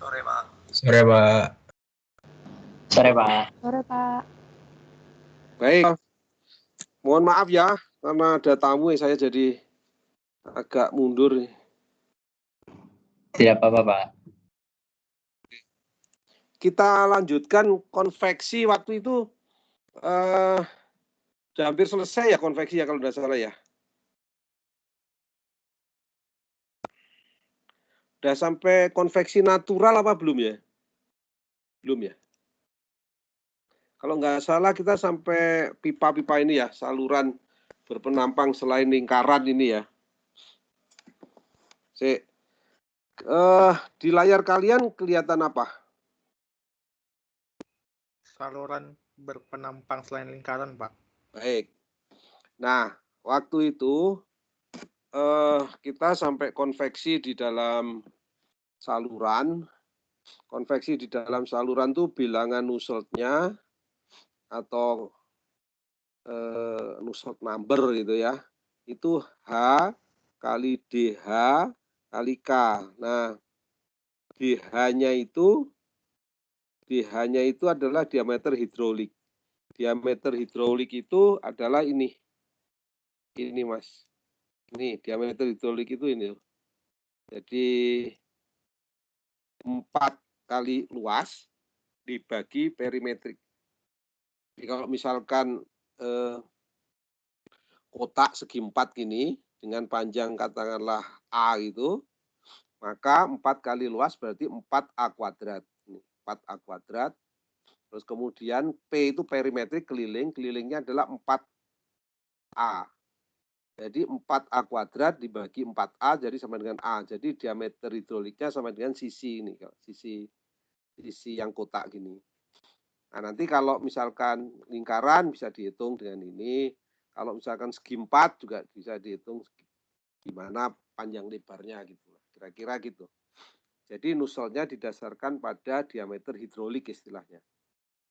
Sore, Pak. Sore, Pak. Sore, Pak. Sore, Pak. Baik, mohon maaf ya, karena ada tamu saya jadi agak mundur. Tidak apa-apa, Pak. Kita lanjutkan konveksi waktu itu, sudah hampir selesai ya konveksi ya kalau tidak salah ya. Udah sampai konveksi natural apa belum ya? Belum ya? Kalau nggak salah kita sampai pipa-pipa ini ya, saluran berpenampang selain lingkaran ini ya. Di layar kalian kelihatan apa? Saluran berpenampang selain lingkaran, Pak. Baik. Nah, waktu itu kita sampai konveksi di dalam saluran. Konveksi di dalam saluran itu bilangan Nusseltnya atau Nusselt number gitu ya. Itu H kali DH kali K. Nah, DH-nya itu adalah diameter hidrolik. Diameter hidrolik itu adalah ini. Ini, Mas. Ini diameter hidrolik itu ini. Jadi 4 kali luas dibagi perimetrik. Jadi kalau misalkan kotak segi 4 gini dengan panjang katakanlah A gitu, maka 4 kali luas berarti 4A kuadrat. 4A kuadrat. Terus kemudian P itu perimetrik keliling, kelilingnya adalah 4A. Jadi 4A kuadrat dibagi 4A jadi sama dengan A. Jadi diameter hidroliknya sama dengan sisi ini, sisi yang kotak gini. Nah, nanti kalau misalkan lingkaran bisa dihitung dengan ini. Kalau misalkan segi 4 juga bisa dihitung gimana panjang lebarnya gitu. Kira-kira gitu. Jadi Nusseltnya didasarkan pada diameter hidrolik istilahnya.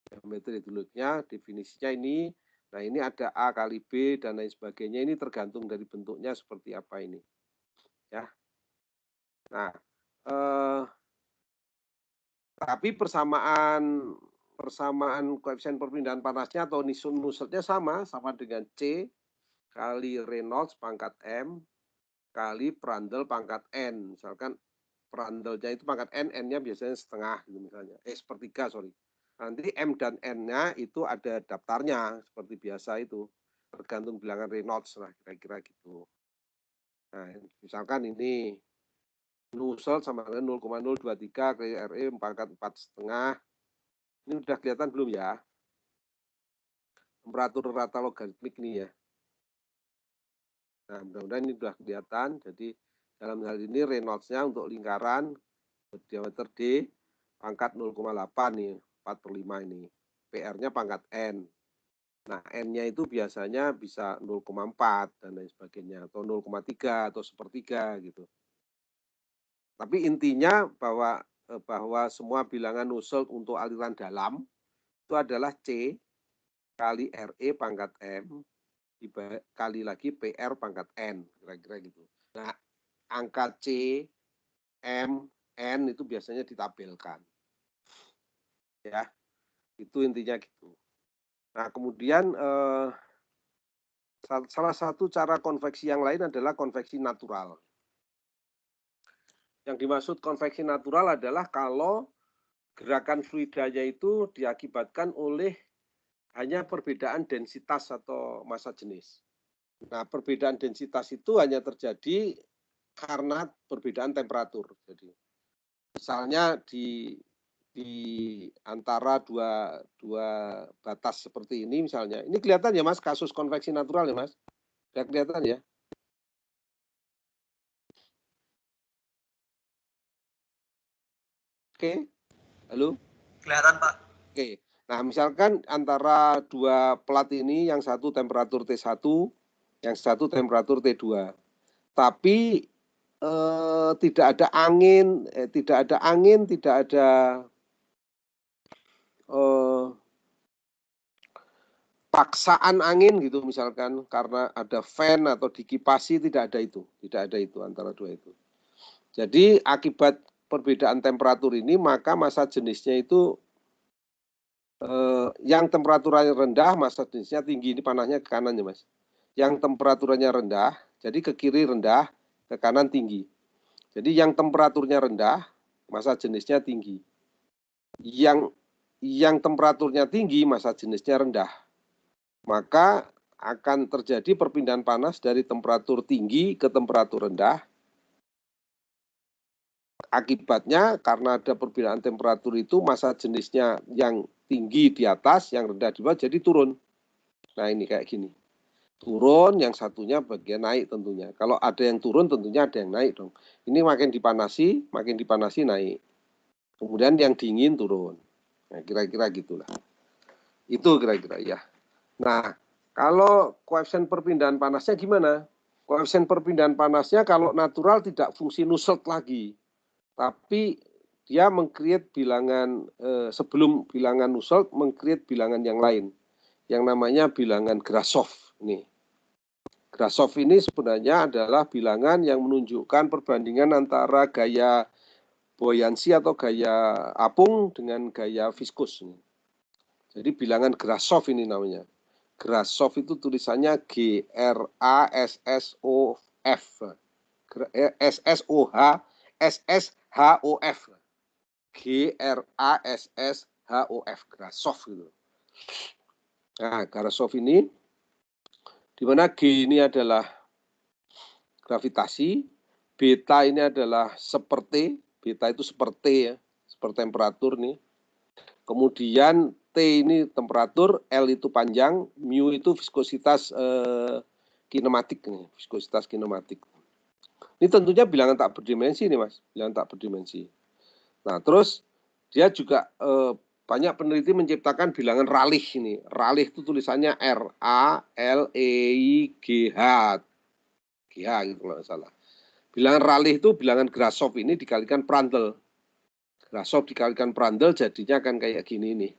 Diameter hidroliknya definisinya ini. Nah, ini ada A kali B dan lain sebagainya. Ini tergantung dari bentuknya seperti apa ini. Ya. Nah, tapi persamaan koefisien perpindahan panasnya atau Nusseltnya sama dengan C kali Reynolds pangkat M kali Prandtl pangkat N. Misalkan Prandtlnya itu pangkat N, N-nya biasanya setengah gitu misalnya. Sepertiga, sorry. Nanti M dan N-nya itu ada daftarnya seperti biasa itu. Tergantung bilangan Reynolds lah kira-kira gitu. Nah, misalkan ini Nusselt sama dengan 0,023 kali RE pangkat 4,5. Ini udah kelihatan belum ya? Temperatur rata logaritmik nih ya. Nah, mudah-mudahan ini sudah kelihatan. Jadi dalam hal ini Reynolds-nya untuk lingkaran diameter D pangkat 0,8 nih, 4/5 ini. PR-nya pangkat N. Nah, N-nya itu biasanya bisa 0,4 dan lain sebagainya, atau 0,3 atau sepertiga gitu. Tapi intinya bahwa semua bilangan Nusselt untuk aliran dalam itu adalah C kali RE pangkat M kali lagi PR pangkat N, kira-kira gitu. Nah, angka C, M, N itu biasanya ditabelkan. Ya, itu intinya gitu. Nah, kemudian salah satu cara konveksi yang lain adalah konveksi natural. Yang dimaksud konveksi natural adalah kalau gerakan fluidanya itu diakibatkan oleh hanya perbedaan densitas atau massa jenis. Nah, perbedaan densitas itu hanya terjadi karena perbedaan temperatur. Jadi, misalnya di antara dua batas seperti ini misalnya. Ini kelihatan ya, Mas, kasus konveksi natural ya, Mas? Sudah kelihatan ya? Oke. Halo? Kelihatan, Pak. Oke. Nah, misalkan antara dua plat ini, yang satu temperatur T1, yang satu temperatur T2. Tapi tidak ada angin, tidak ada paksaan angin gitu misalkan, karena ada fan atau dikipasi, tidak ada itu antara dua itu. Jadi akibat perbedaan temperatur ini, maka massa jenisnya itu yang temperaturnya rendah, massa jenisnya tinggi. Ini panahnya ke kanan ya Mas. Yang temperaturnya rendah, jadi ke kiri rendah, ke kanan tinggi. Jadi yang temperaturnya rendah, massa jenisnya tinggi. Yang temperaturnya tinggi, massa jenisnya rendah. Maka akan terjadi perpindahan panas dari temperatur tinggi ke temperatur rendah. Akibatnya karena ada perbedaan temperatur itu, massa jenisnya yang tinggi di atas, yang rendah di bawah, jadi turun. Nah ini kayak gini. Turun, yang satunya bagian naik tentunya. Kalau ada yang turun tentunya ada yang naik dong. Ini makin dipanasi naik. Kemudian yang dingin turun. Nah kira-kira gitulah. Itu kira-kira ya. Nah kalau koefisien perpindahan panasnya gimana? Koefisien perpindahan panasnya kalau natural tidak fungsi Nusselt lagi. Tapi dia meng-create bilangan, sebelum bilangan Nusselt, meng-create bilangan yang lain. Yang namanya bilangan Grashof. Ini. Grashof ini sebenarnya adalah bilangan yang menunjukkan perbandingan antara gaya buoyancy atau gaya apung dengan gaya viskus. Jadi bilangan Grashof ini namanya. Grashof itu tulisannya G-R-A-S-S-O-F. S-S-O-H-S-S-H-O-F. G-R-A-S-S-H-O-F. Grashof gitu. Nah, Grashof ini di mana G ini adalah gravitasi, beta ini adalah seperti, beta itu seperti ya, seperti temperatur nih. Kemudian T ini temperatur, L itu panjang, mu itu viskositas kinematik nih, viskositas kinematik. Ini tentunya bilangan tak berdimensi nih Mas, bilangan tak berdimensi. Nah terus dia juga banyak peneliti menciptakan bilangan Rayleigh ini. Rayleigh itu tulisannya R-A-L-E-I-G-H. GH gitu kalau nggak salah. Bilangan Rayleigh itu bilangan Grashof ini dikalikan Prandtl. Grashof dikalikan Prandtl jadinya akan kayak gini nih.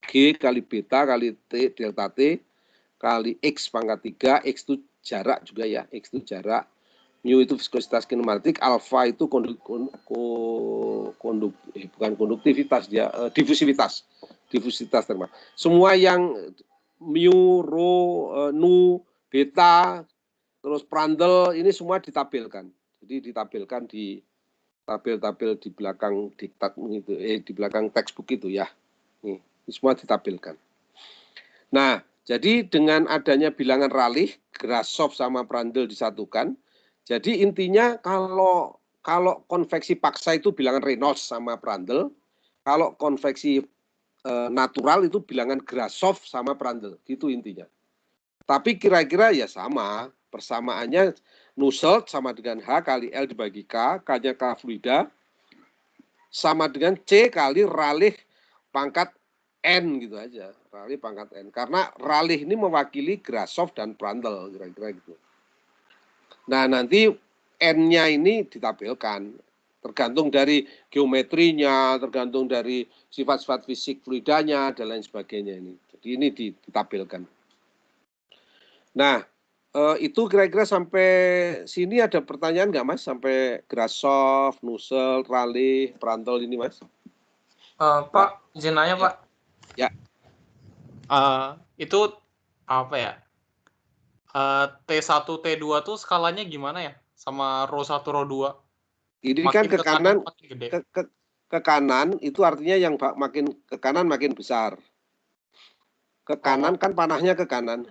G kali beta kali T delta T kali X pangkat 3. X itu jarak juga ya. X itu jarak. Mu itu viskositas kinematik. Alpha itu bukan konduktivitas dia. Difusivitas. Difusivitas terma. Semua yang mu, rho, nu, beta, terus Prandtl ini semua ditampilkan. Jadi ditampilkan di tabel-tabel di belakang diktat itu, di belakang textbook itu ya. Ini semua ditampilkan. Nah, jadi dengan adanya bilangan Rayleigh, Grashof sama Prandtl disatukan. Jadi intinya kalau konveksi paksa itu bilangan Reynolds sama Prandtl, kalau konveksi natural itu bilangan Grashof sama Prandtl, gitu intinya. Tapi kira-kira ya sama, persamaannya Nusselt sama dengan H kali L dibagi K, K-nya K fluida, sama dengan C kali Rayleigh pangkat N gitu aja. Rayleigh pangkat N. Karena Rayleigh ini mewakili Grashof dan Prandtl, kira-kira gitu. Nah, nanti N-nya ini ditampilkan. Tergantung dari geometrinya, tergantung dari sifat-sifat fisik fluidanya, dan lain sebagainya ini. Jadi ini ditampilkan. Nah, itu kira-kira sampai sini ada pertanyaan nggak Mas? Sampai Grashof, Nusselt, Rayleigh, Prandtl ini Mas? Pak, izin nanya Pak. Ya. Itu apa ya? T1, T2 tuh skalanya gimana ya? Sama rho 1, rho 2? Ini Makin kan ke kanan, makin gede. ke kanan itu artinya yang makin ke kanan makin besar. Ke kanan kan panahnya ke kanan.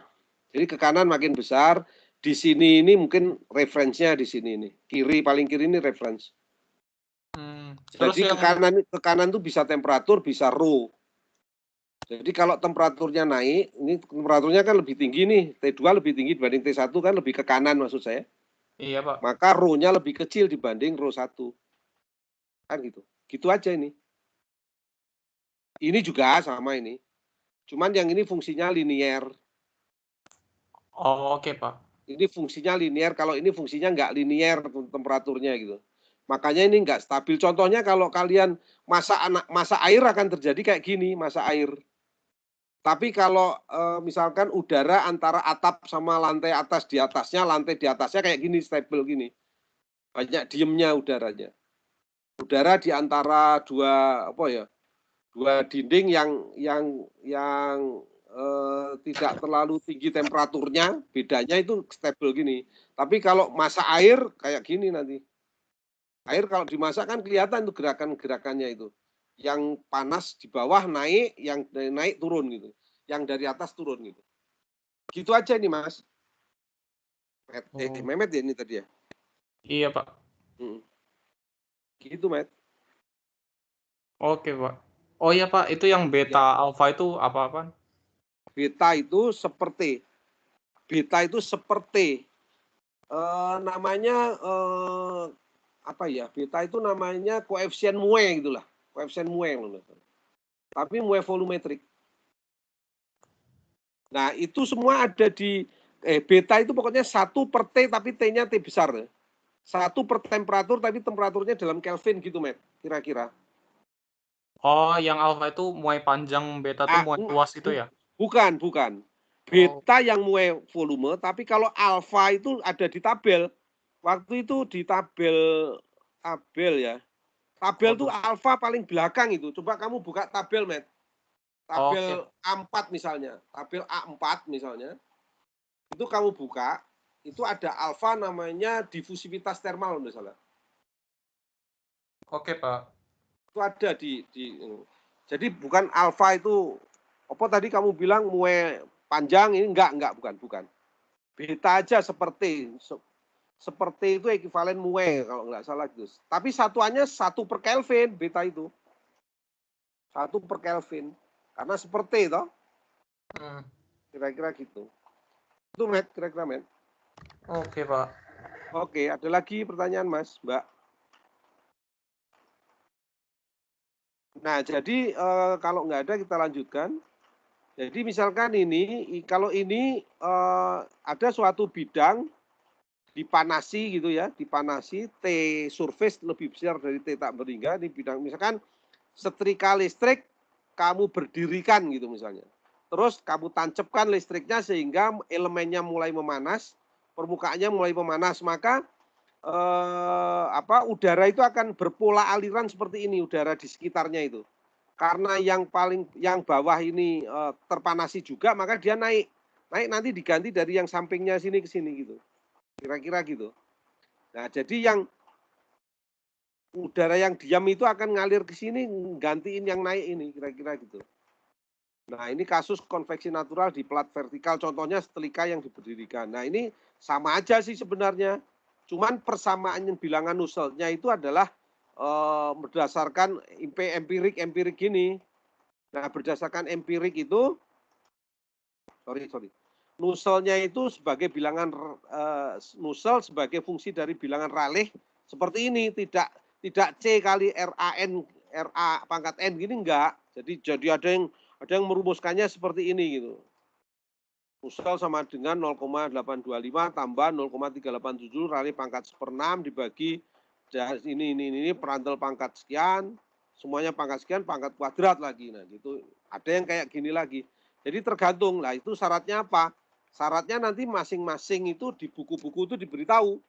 Jadi ke kanan makin besar. Di sini ini mungkin referensinya di sini ini. Kiri paling kiri ini reference. Jadi ke kanan tuh bisa temperatur, bisa rho. Jadi kalau temperaturnya naik, ini temperaturnya kan lebih tinggi nih. T2 lebih tinggi dibanding T1 kan lebih ke kanan maksud saya. Iya Pak. Maka rho-nya lebih kecil dibanding rho 1. Kan gitu. Gitu aja ini. Ini juga sama ini. Cuman yang ini fungsinya linear. Oh, oke Pak. Ini fungsinya linear, kalau ini fungsinya nggak linear temperaturnya gitu. Makanya ini nggak stabil. Contohnya kalau kalian masa air akan terjadi kayak gini, masa air. Tapi kalau misalkan udara antara atap sama lantai atas di atasnya, lantai di atasnya kayak gini, stabil gini. Banyak diemnya udaranya. udara di antara dua dinding yang tidak terlalu tinggi temperaturnya, bedanya itu stable gini. Tapi kalau masak air kayak gini nanti. Air kalau dimasak kan kelihatan tuh gerakan-gerakannya itu. Yang panas di bawah naik, yang naik turun gitu. Yang dari atas turun gitu. Gitu aja nih Mas. Mehmet ya ini tadi ya? Iya, Pak. Gitu, Met. Oke, Pak. Oh iya, Pak. Itu yang beta alfa itu apa-apa? Beta itu seperti namanya apa ya? Beta itu namanya koefisien Mue gitulah. Koefisien Mue. Tapi Mue volumetrik. Nah, itu semua ada di beta itu pokoknya 1/T tapi T-nya T besar. 1 per temperatur tapi temperaturnya dalam Kelvin gitu, Met. Kira-kira. Oh, yang alfa itu Mue panjang, beta itu Mue luas itu ya? Bukan. Beta yang Mue volume, tapi kalau alfa itu ada di tabel. Waktu itu di tabel ya. Tabel tuh alfa paling belakang itu. Coba kamu buka tabel, Met. Tabel A4 misalnya. Tabel A4 misalnya. Itu kamu buka, itu ada alfa namanya difusivitas termal misalnya. Oke, Pak. Itu ada di jadi bukan alfa itu apa tadi kamu bilang Mue panjang ini enggak bukan. Beta aja seperti itu ekivalen Mue kalau enggak salah gitu. Tapi satuannya 1 per Kelvin beta itu. 1 per Kelvin. Karena seperti itu. Kira-kira gitu. Itu Met, kira-kira Met. Oke, Pak. Oke, ada lagi pertanyaan Mas, Mbak? Nah, jadi kalau nggak ada kita lanjutkan. Jadi misalkan kalau ini ada suatu bidang dipanasi gitu ya, dipanasi T surface lebih besar dari T tak berhingga, ini bidang misalkan setrika listrik kamu berdirikan gitu misalnya. Terus kamu tancapkan listriknya sehingga elemennya mulai memanas, permukaannya mulai memanas, maka udara itu akan berpola aliran seperti ini, udara di sekitarnya itu. Karena yang bawah ini terpanasi juga, maka dia naik nanti diganti dari yang sampingnya sini ke sini gitu. Kira-kira gitu. Nah, jadi yang udara yang diam itu akan ngalir ke sini, gantiin yang naik ini, kira-kira gitu. Nah, ini kasus konveksi natural di plat vertikal, contohnya setrika yang diberdirikan. Nah, ini sama aja sih sebenarnya. Cuman persamaan bilangan Nusseltnya itu adalah berdasarkan empirik gini. Nah, berdasarkan empirik itu, Nusseltnya itu sebagai bilangan Nusselt sebagai fungsi dari bilangan Rayleigh seperti ini, tidak C kali RA pangkat N gini enggak. Jadi ada yang merumuskannya seperti ini gitu. Nusselt sama dengan 0,825 tambah 0,387 Rayleigh pangkat 1/6 dibagi ini Prandtl pangkat sekian, semuanya pangkat sekian, pangkat kuadrat lagi. Nah, gitu. Ada yang kayak gini lagi. Jadi tergantung. Lah itu syaratnya apa? Syaratnya nanti masing-masing itu di buku-buku itu diberitahu.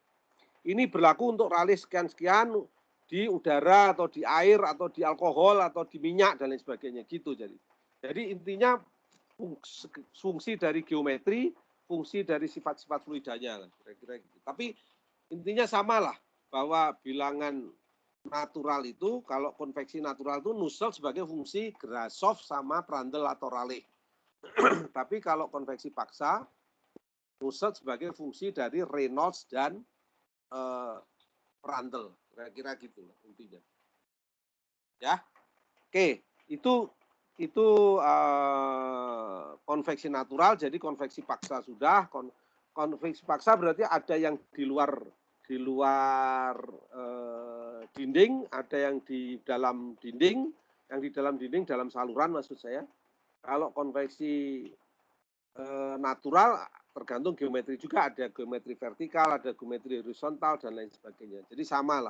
Ini berlaku untuk Rayleigh sekian-sekian di udara atau di air atau di alkohol atau di minyak dan lain sebagainya gitu. Jadi intinya fungsi dari geometri, fungsi dari sifat-sifat fluidanya, kira-kira gitu. Tapi intinya samalah bahwa bilangan natural itu, kalau konveksi natural itu Nusselt sebagai fungsi Grashof sama Prandtl atau Rayleigh. Tapi kalau konveksi paksa, Nusselt sebagai fungsi dari Reynolds dan Prandtl, kira-kira gitu intinya. Ya, oke, itu konveksi natural, jadi konveksi paksa sudah. Konveksi paksa berarti ada yang di luar dinding, ada yang di dalam dinding, dalam saluran maksud saya. Kalau konveksi natural tergantung geometri juga, ada geometri vertikal, ada geometri horizontal dan lain sebagainya. Jadi sama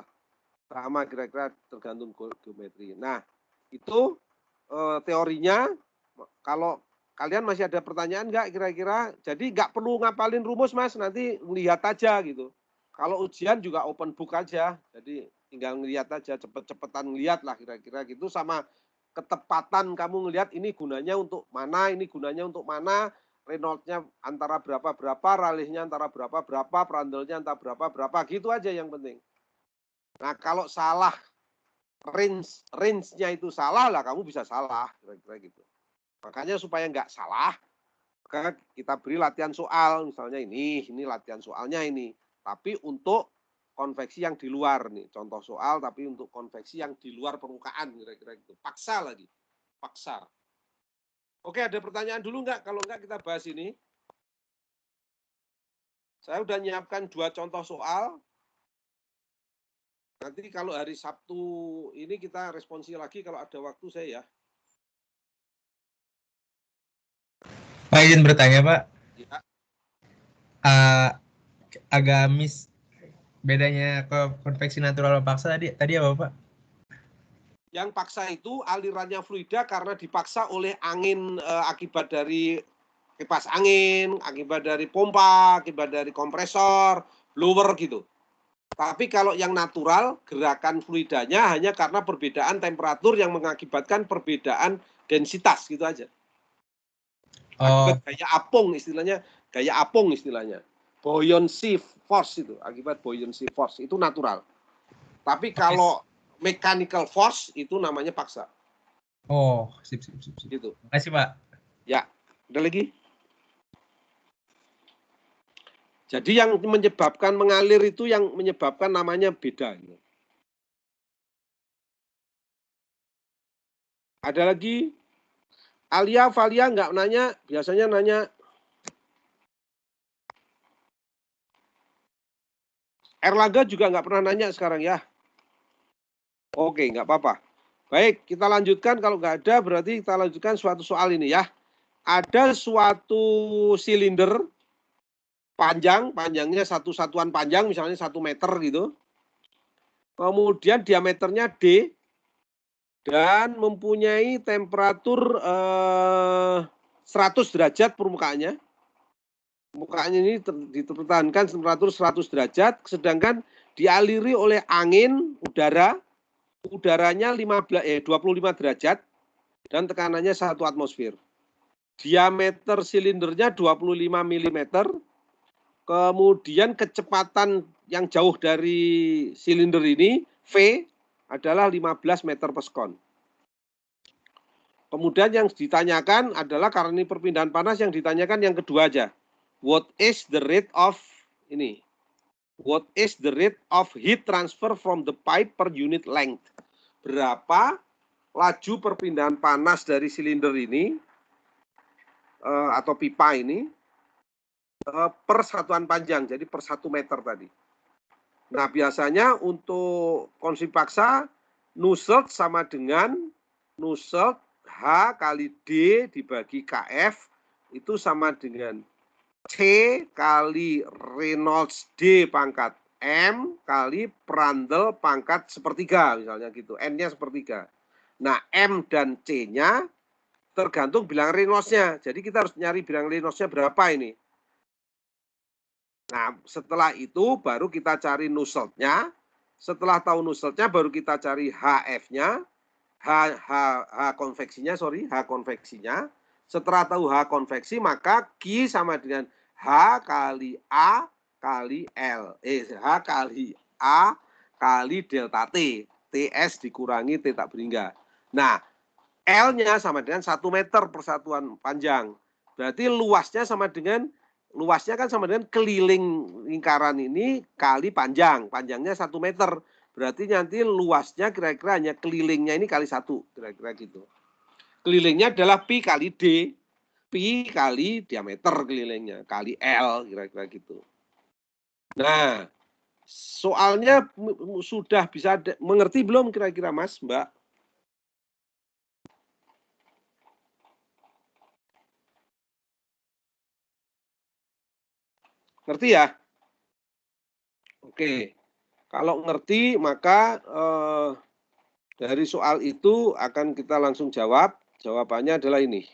kira-kira tergantung geometri. Nah, itu teorinya. Kalau kalian masih ada pertanyaan nggak kira-kira? Jadi nggak perlu ngapalin rumus Mas, nanti lihat aja gitu. Kalau ujian juga open book aja. Jadi tinggal ngelihat aja, cepet-cepetan ngelihat lah kira-kira gitu, sama ketepatan kamu ngelihat ini gunanya untuk mana, ini gunanya untuk mana, Reynolds-nya antara berapa-berapa, Rayleigh-nya antara berapa-berapa, Prandtl-nya antara berapa-berapa, gitu aja yang penting. Nah, kalau salah, range-nya itu salah lah, kamu bisa salah, kira-kira gitu. Makanya supaya nggak salah, maka kita beri latihan soal, misalnya ini latihan soalnya ini. Tapi untuk konveksi yang di luar nih, contoh soal tapi untuk konveksi yang di luar permukaan, kira-kira gitu. Paksa lagi, paksa. Oke, ada pertanyaan dulu nggak? Kalau nggak kita bahas ini. Saya udah nyiapkan 2 contoh soal. Nanti kalau hari Sabtu ini kita responsi lagi kalau ada waktu saya ya. Pak, izin bertanya, Pak. Ya. Agak miss bedanya konveksi natural sama paksa tadi apa, Pak? Yang paksa itu alirannya fluida karena dipaksa oleh angin akibat dari kipas angin, akibat dari pompa, akibat dari kompresor, blower gitu. Tapi kalau yang natural, gerakan fluidanya hanya karena perbedaan temperatur yang mengakibatkan perbedaan densitas gitu aja. Akibat gaya apung istilahnya. Buoyancy force itu, akibat buoyancy force itu natural. Tapi kalau mechanical force itu namanya paksa. Oh, sip. Gitu. Terima kasih, Pak. Ya, ada lagi? Jadi yang menyebabkan mengalir itu yang menyebabkan namanya beda. Ada lagi? Alia, Valia nggak nanya, biasanya nanya. Erlangga juga nggak pernah nanya sekarang ya. Oke, nggak apa-apa. Baik, kita lanjutkan. Kalau nggak ada, berarti kita lanjutkan suatu soal ini ya. Ada suatu silinder panjangnya satu satuan panjang, misalnya 1 meter gitu. Kemudian diameternya D dan mempunyai temperatur 100 derajat permukaannya. Permukaannya ini dipertahankan temperatur 100 derajat, sedangkan dialiri oleh angin udara. Udaranya 25 derajat dan tekanannya 1 atmosfer. Diameter silindernya 25 mm. Kemudian kecepatan yang jauh dari silinder ini, V, adalah 15 meter per sekon. Kemudian yang ditanyakan adalah, karena ini perpindahan panas, yang ditanyakan yang kedua aja. What is the rate of heat transfer from the pipe per unit length? Berapa laju perpindahan panas dari silinder ini atau pipa ini per satuan panjang, jadi per 1 meter tadi. Nah, biasanya untuk konsumsi paksa, Nusselt sama dengan Nusselt H kali D dibagi KF, itu sama dengan C kali Reynolds D pangkat M kali Prandtl pangkat sepertiga, misalnya gitu. N-nya sepertiga. Nah, M dan C-nya tergantung bilangan Reynolds-nya. Jadi kita harus nyari bilangan Reynolds-nya berapa ini. Nah, setelah itu baru kita cari Nusselt-nya. Setelah tahu Nusselt-nya baru kita cari HF-nya. H konveksinya. Setelah tahu H konveksi, maka Q sama dengan H kali A kali L. H kali A kali delta T. TS dikurangi T tak berhingga. Nah, L-nya sama dengan 1 meter per satuan panjang. Berarti luasnya kan sama dengan keliling lingkaran ini kali panjang. Panjangnya 1 meter. Berarti nanti luasnya kira-kira hanya kelilingnya ini kali 1. Kira-kira gitu. Kelilingnya adalah pi kali D. Pi kali diameter kelilingnya. Kali L, kira-kira gitu. Nah, soalnya sudah bisa mengerti belum kira-kira Mas, Mbak? Ngerti ya? Oke. Kalau ngerti, maka dari soal itu akan kita langsung jawab. Jawabannya adalah ini.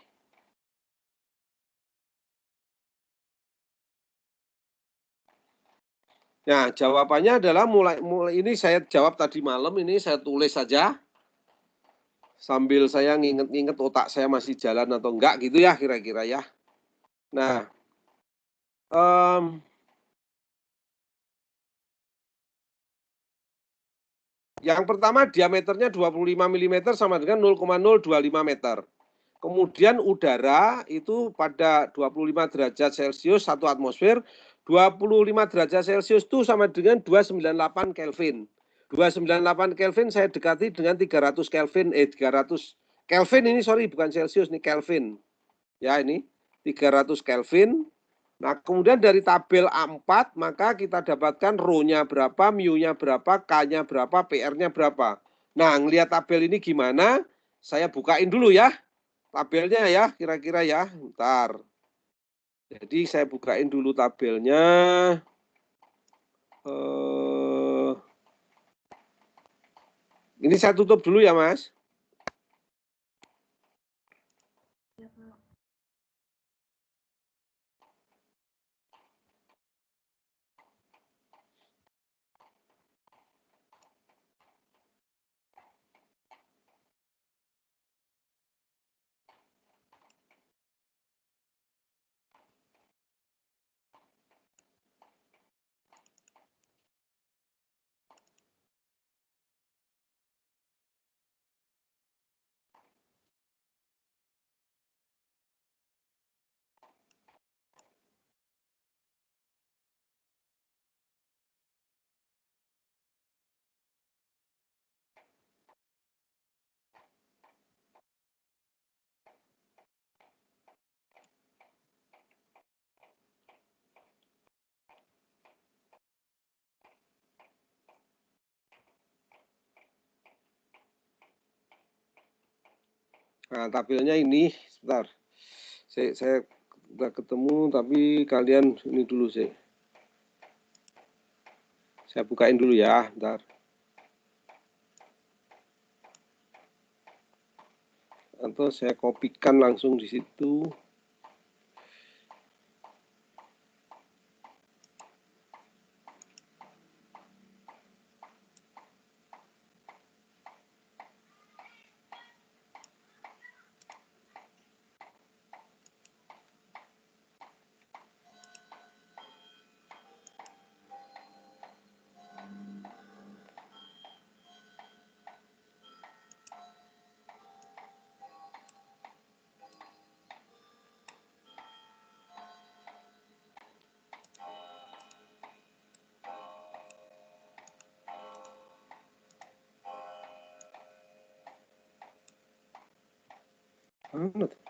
Nah, jawabannya adalah mulai ini saya jawab tadi malam, ini saya tulis saja. Sambil saya nginget-nginget otak saya masih jalan atau enggak gitu ya kira-kira ya. Nah, yang pertama diameternya 25 mm sama dengan 0,025 meter. Kemudian udara itu pada 25 derajat Celcius 1 atmosfer, 25 derajat Celcius itu sama dengan 298 Kelvin. 298 Kelvin saya dekati dengan 300 Kelvin, 300 Kelvin ini sorry bukan Celcius nih Kelvin. Ya ini 300 Kelvin. Nah kemudian dari tabel A4 maka kita dapatkan rho-nya berapa, mu-nya berapa, K-nya berapa, PR-nya berapa. Nah ngelihat tabel ini gimana? Saya bukain dulu ya tabelnya ya kira-kira ya. Bentar. Jadi saya bukain dulu tabelnya. Ini saya tutup dulu ya Mas. Nah, tabelnya ini, sebentar. Saya udah ketemu, tapi kalian ini dulu sih. Saya bukain dulu ya, bentar. Atau saya kopikan langsung di situ. Mana tuh?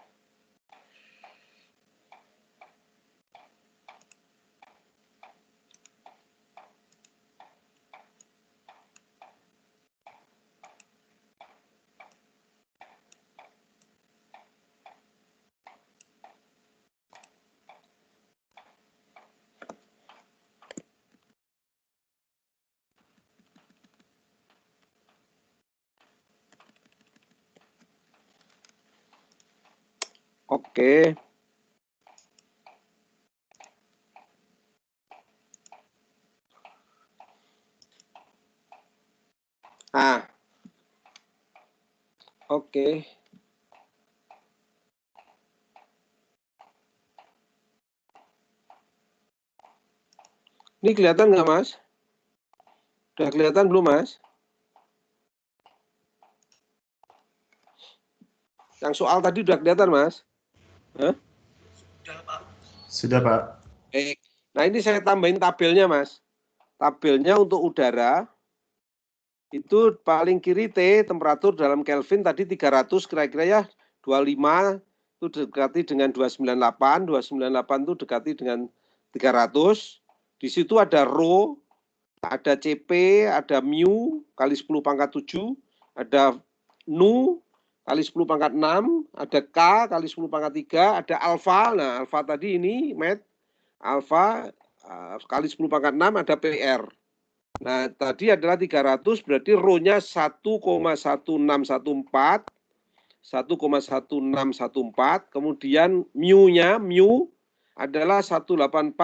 Oke. Ah. Oke. Ini kelihatan nggak, Mas? Udah kelihatan belum, Mas? Yang soal tadi udah kelihatan, Mas? Hah? Sudah, Pak. Baik. Nah, ini saya tambahin tabelnya, Mas. Tabelnya untuk udara, itu paling kiri T, temperatur dalam Kelvin tadi 300 kira-kira ya, 25 itu dekati dengan 298, 298 itu dekati dengan 300. Di situ ada rho, ada CP, ada mu kali 10 pangkat 7, ada nu kali 10 pangkat 6, ada K kali 10 pangkat 3, ada alfa. Nah, alfa tadi ini, Met, alfa kali 10 pangkat 6, ada PR. Nah, tadi adalah 300, berarti rho-nya 1,1614, 1,1614, kemudian mu-nya, mu adalah 184,6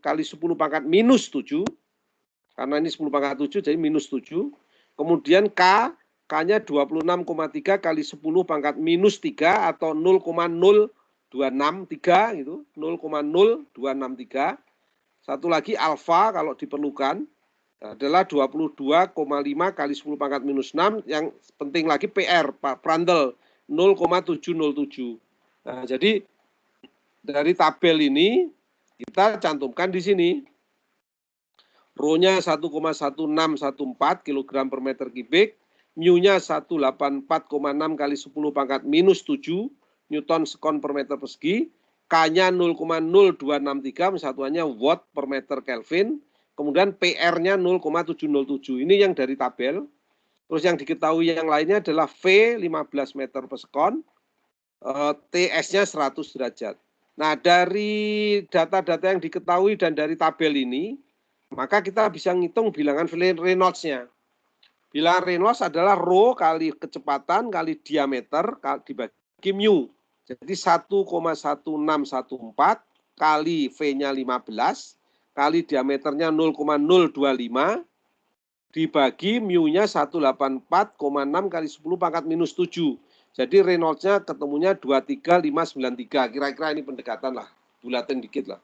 kali 10 pangkat minus 7. Karena ini 10 pangkat 7, jadi minus 7. Kemudian K-nya 26,3 kali 10 pangkat minus 3 atau 0,0263 gitu. 0,0263. Satu lagi alfa kalau diperlukan adalah 22,5 kali 10 pangkat minus 6. Yang penting lagi PR, Pak Prandtl, 0,707. Nah, jadi dari tabel ini kita cantumkan di sini. Rho-nya 1,1614 kg per meter kubik, mu-nya 184,6 kali 10 pangkat minus 7 Newton sekon per meter persegi, K-nya 0,0263, satuannya watt per meter Kelvin, kemudian PR-nya 0,707. Ini yang dari tabel. Terus yang diketahui yang lainnya adalah V 15 meter per sekon, TS-nya 100 derajat. Nah, dari data-data yang diketahui dan dari tabel ini, maka kita bisa ngitung bilangan Reynolds-nya. Bilangan Reynolds adalah rho kali kecepatan kali diameter dibagi mu. Jadi 1,1614 kali V-nya 15 kali diameternya 0,025 dibagi mu-nya 184,6 kali 10 pangkat minus 7. Jadi Reynolds-nya ketemunya 23593. Kira-kira ini pendekatan lah, bulatin dikit lah.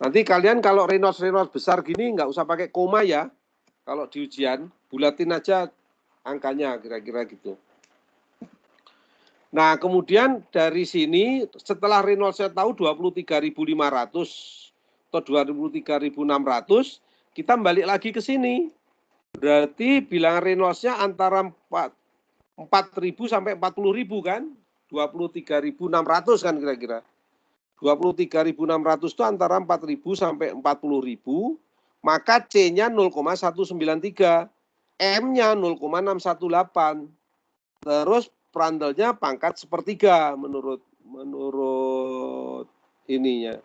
Nanti kalian kalau Reynolds besar gini nggak usah pakai koma ya. Kalau di ujian, bulatin aja angkanya kira-kira gitu. Nah, kemudian dari sini setelah Reynolds-nya tahu 23.500 atau 23.600, kita balik lagi ke sini. Berarti bilangan Reynolds-nya antara 4.000 sampai 40.000 kan? 23.600 kan kira-kira. 23.600 itu antara 4.000 sampai 40.000, maka C-nya 0,193, M-nya 0,618. Terus Prandtl-nya pangkat sepertiga menurut ininya.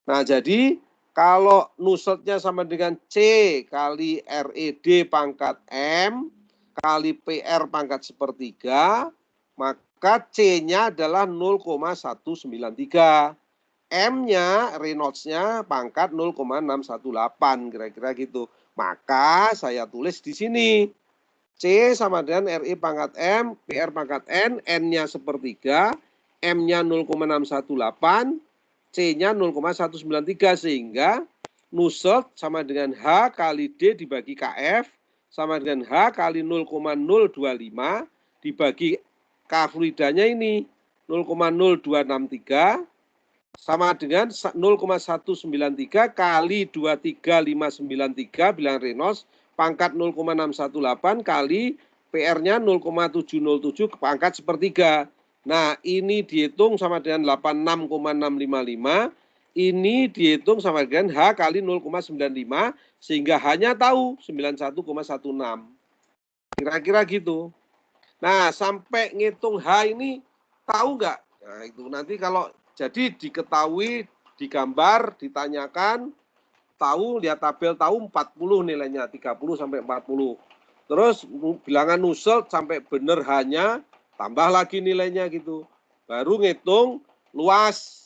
Nah, jadi kalau Nusselt-nya sama dengan C kali RED pangkat M kali PR pangkat sepertiga, maka C-nya adalah 0,193. M-nya, Reynolds-nya pangkat 0,618, kira-kira gitu. Maka saya tulis di sini. C sama dengan RE pangkat M, PR pangkat N, N-nya sepertiga, M-nya 0,618, C-nya 0,193, sehingga Nusselt sama dengan H kali D dibagi KF, sama dengan H kali 0,025, dibagi K fluidanya ini 0,0263, sama dengan 0,193 kali 23593 bilangan Reynolds pangkat 0,618 kali PR-nya 0,707 pangkat sepertiga. Nah, ini dihitung sama dengan 86,655. Ini dihitung sama dengan H kali 0,95 sehingga hanya tahu 91,16. Kira-kira gitu. Nah, sampai ngitung H ini tahu nggak? Nah, itu nanti kalau jadi diketahui, digambar, ditanyakan, tahu, lihat tabel, tahu 40 nilainya, 30 sampai 40. Terus bilangan Nusselt sampai benar hanya, tambah lagi nilainya gitu. Baru ngitung luas.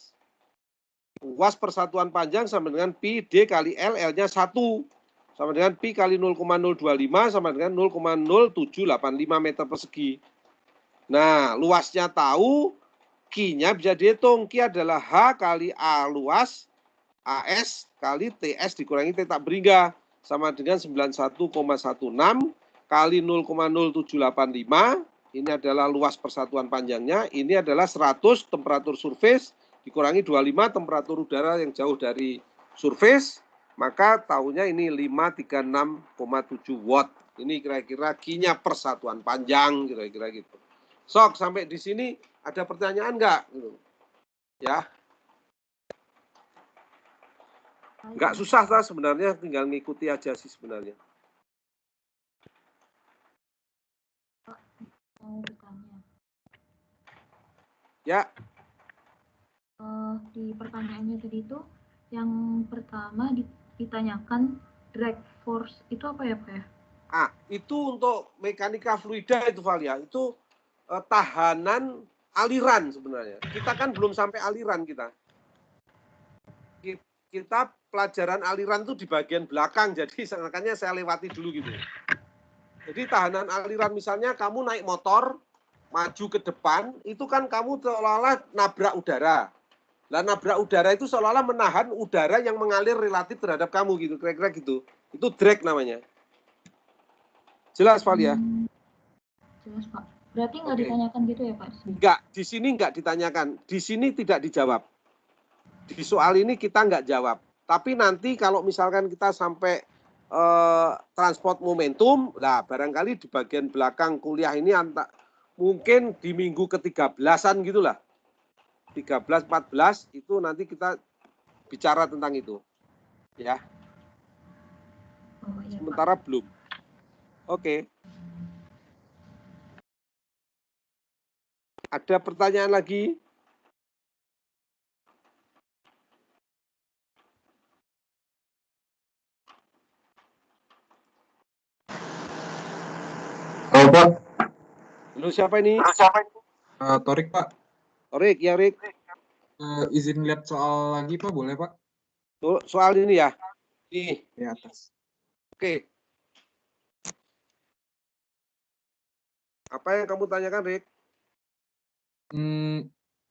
Luas persatuan panjang sama dengan pi D kali L, L-nya 1. Sama dengan pi kali 0,025 sama dengan 0,0785 meter persegi. Nah, luasnya tahu, Q-nya bisa dihitung. Q adalah H kali A luas, AS kali TS dikurangi T tak beringga. Sama dengan 91,16 kali 0,0785. Ini adalah luas persatuan panjangnya. Ini adalah 100 temperatur surface dikurangi 25 temperatur udara yang jauh dari surface. Maka tahunya ini 536,7 watt. Ini kira-kira Q-nya persatuan panjang, kira-kira gitu. Sok, sampai di sini ada pertanyaan nggak? Ya, nggak susah lah sebenarnya, tinggal ngikuti aja sih sebenarnya. Mau bertanya. Ya. Di pertanyaannya tadi itu, yang pertama ditanyakan drag force itu apa ya, Pak ya? Itu untuk mekanika fluida itu, Valia. Itu tahanan aliran sebenarnya. Kita kan belum sampai aliran kita. kita pelajaran aliran itu di bagian belakang, jadi makanya saya lewati dulu gitu. Jadi tahanan aliran misalnya kamu naik motor, maju ke depan, itu kan kamu seolah-olah nabrak udara. Nah, nabrak udara itu seolah-olah menahan udara yang mengalir relatif terhadap kamu gitu, kira-kira gitu. Itu drag namanya. Jelas, Valia? Jelas, Pak. Berarti nggak Oke. ditanyakan gitu ya, Pak? Enggak, di sini enggak ditanyakan. Di sini tidak dijawab. Di soal ini kita enggak jawab. Tapi nanti kalau misalkan kita sampai transport momentum, nah barangkali di bagian belakang kuliah ini mungkin di minggu ke-13-an gitulah. 13, 14 itu nanti kita bicara tentang itu. Ya. Oh, iya, Sementara Pak. belum. Oke. Ada pertanyaan lagi? Halo Pak, Lu siapa ini? Torik Pak. Rik, ya Rik. Izin lihat soal lagi Pak, boleh Pak? Soal ini ya. Nih, Di atas. oke. Apa yang kamu tanyakan, Rik?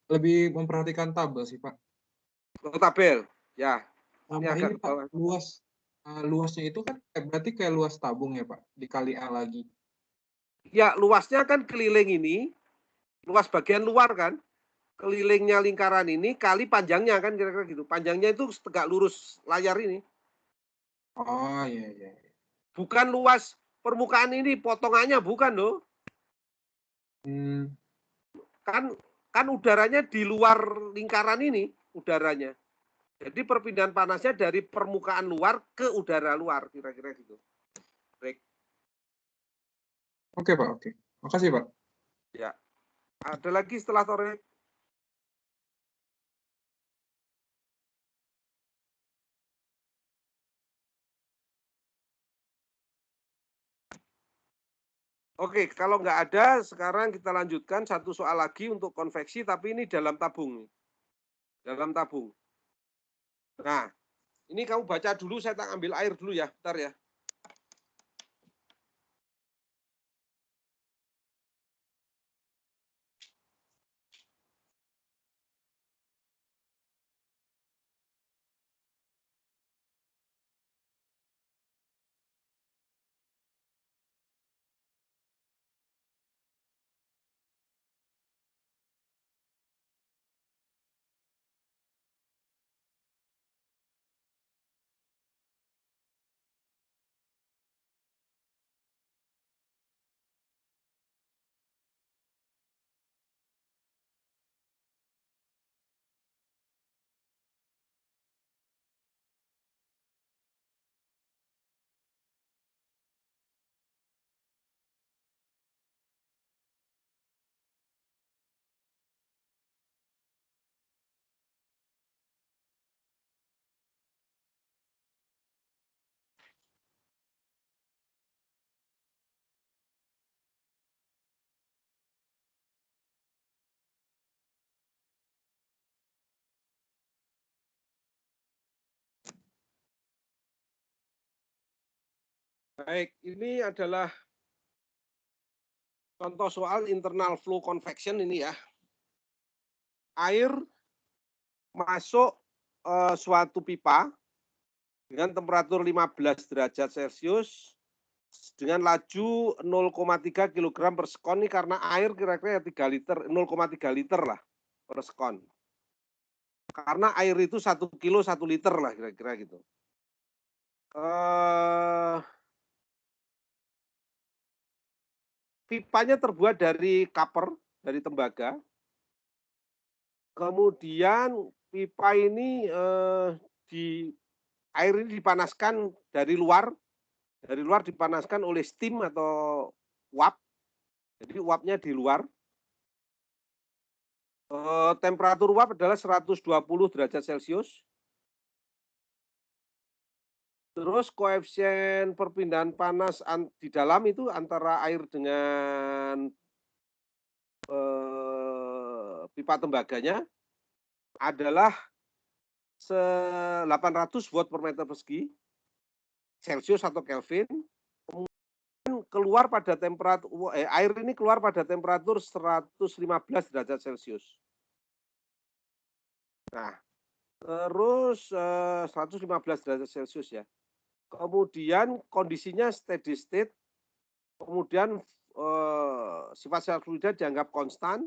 Lebih memperhatikan tabel sih Pak. Oh, tabel. Ya. Sama agak ini Pak, luasnya itu kan berarti kayak luas tabung ya Pak, dikali A lagi. Ya, luasnya kan keliling ini, luas bagian luar kan. Kelilingnya lingkaran ini kali panjangnya kan kira-kira gitu. Panjangnya itu tegak lurus layar ini. Oh iya. Bukan luas permukaan ini potongannya, bukan loh. Kan udaranya di luar lingkaran ini, udaranya. Jadi perpindahan panasnya dari permukaan luar ke udara luar, kira-kira gitu. Baik. Oke Pak, oke. Makasih Pak. Ya. Ada lagi setelah Torik? Oke, kalau nggak ada, sekarang kita lanjutkan satu soal lagi untuk konveksi, tapi ini dalam tabung. Dalam tabung. Nah, ini kamu baca dulu, saya tak ambil air dulu ya, bentar ya. Baik, ini adalah contoh soal internal flow convection ini ya. Air masuk suatu pipa dengan temperatur 15 derajat Celcius dengan laju 0,3 kg per sekon. Ini karena air kira-kira 3 liter, 0,3 liter lah per sekon. Karena air itu 1 kilo 1 liter lah kira-kira gitu. Pipanya terbuat dari copper, dari tembaga. Kemudian pipa ini air ini dipanaskan dari luar dipanaskan oleh steam atau uap. Jadi uapnya di luar. Temperatur uap adalah 120 derajat Celcius. Terus koefisien perpindahan panas di dalam itu antara air dengan pipa tembaganya adalah 800 watt per meter persegi, Celsius atau Kelvin, kemudian keluar pada temperatur, air ini keluar pada temperatur 115 derajat Celcius. Nah, terus 115 derajat Celcius ya. Kemudian kondisinya steady state, kemudian sifat-sifat fluida dianggap konstan.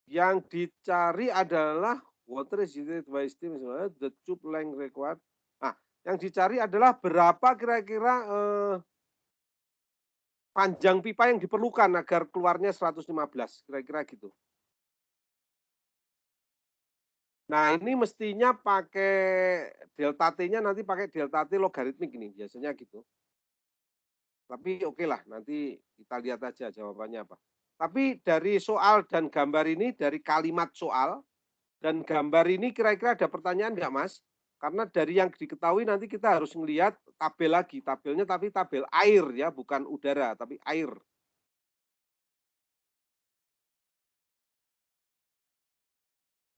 Yang dicari adalah water is heated by steam, the tube length required. Nah, yang dicari adalah berapa kira-kira panjang pipa yang diperlukan agar keluarnya 115, kira-kira gitu. Nah, ini mestinya pakai delta T-nya, nanti pakai delta T logaritmik ini, biasanya gitu. Tapi oke lah, nanti kita lihat aja jawabannya apa. Tapi dari soal dan gambar ini, dari kalimat soal dan gambar ini kira-kira ada pertanyaan nggak, Mas? Karena dari yang diketahui nanti kita harus melihat tabel lagi. Tabelnya tapi tabel air ya, bukan udara, tapi air.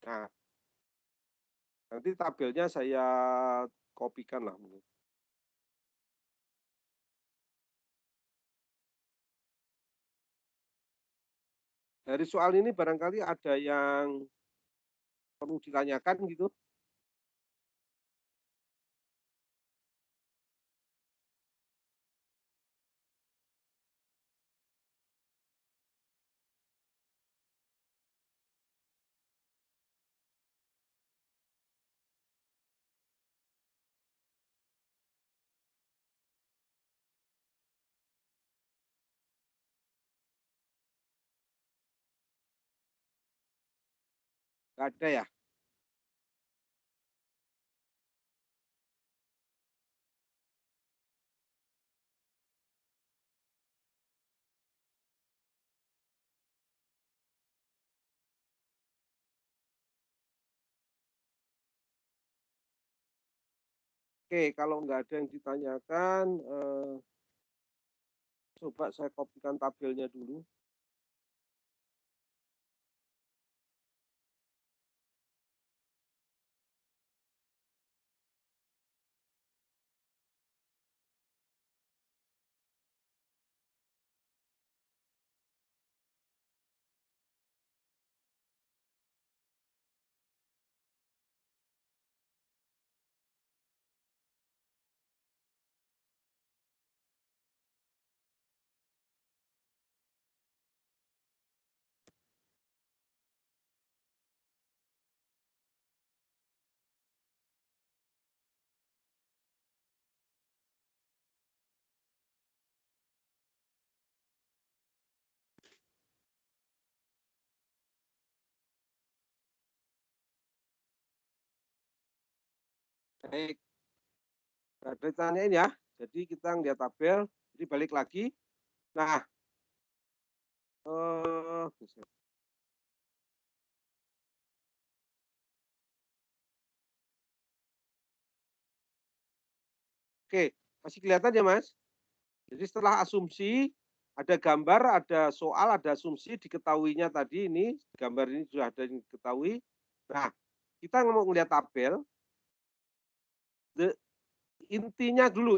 Nah, nanti tabelnya saya kopikan lah mungkin. Dari soal ini barangkali ada yang perlu ditanyakan gitu. Nggak ada ya? Oke, kalau nggak ada yang ditanyakan, coba saya kopikan tabelnya dulu. Baik, ada ditanyain ya. Jadi kita lihat tabel, jadi balik lagi. Nah, oke, masih kelihatan ya Mas? Jadi setelah asumsi, ada gambar, ada soal, ada asumsi, diketahuinya tadi ini, gambar ini sudah ada yang diketahui. Nah, kita mau melihat tabel,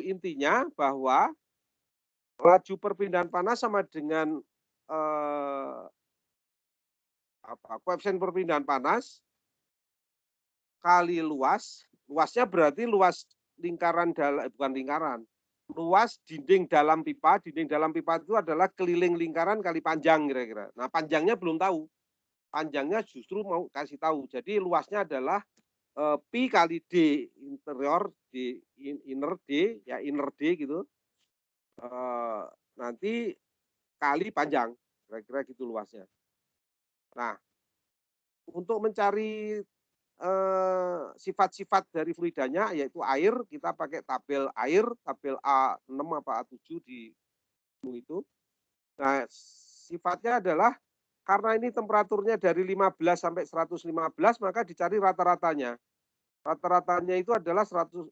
intinya bahwa laju perpindahan panas sama dengan koefisien perpindahan panas kali luasnya berarti luas lingkaran bukan lingkaran, luas dinding dalam pipa itu adalah keliling lingkaran kali panjang kira-kira. Nah, panjangnya belum tahu, panjangnya justru mau kasih tahu. Jadi luasnya adalah pi kali d interior d inner d ya, inner d gitu, nanti kali panjang, kira-kira gitu luasnya. Nah, untuk mencari sifat-sifat dari fluidanya yaitu air, kita pakai tabel air, tabel A6 apa A7 di itu. Nah, sifatnya adalah karena ini temperaturnya dari 15 sampai 115, maka dicari rata-ratanya. Rata-ratanya itu adalah 15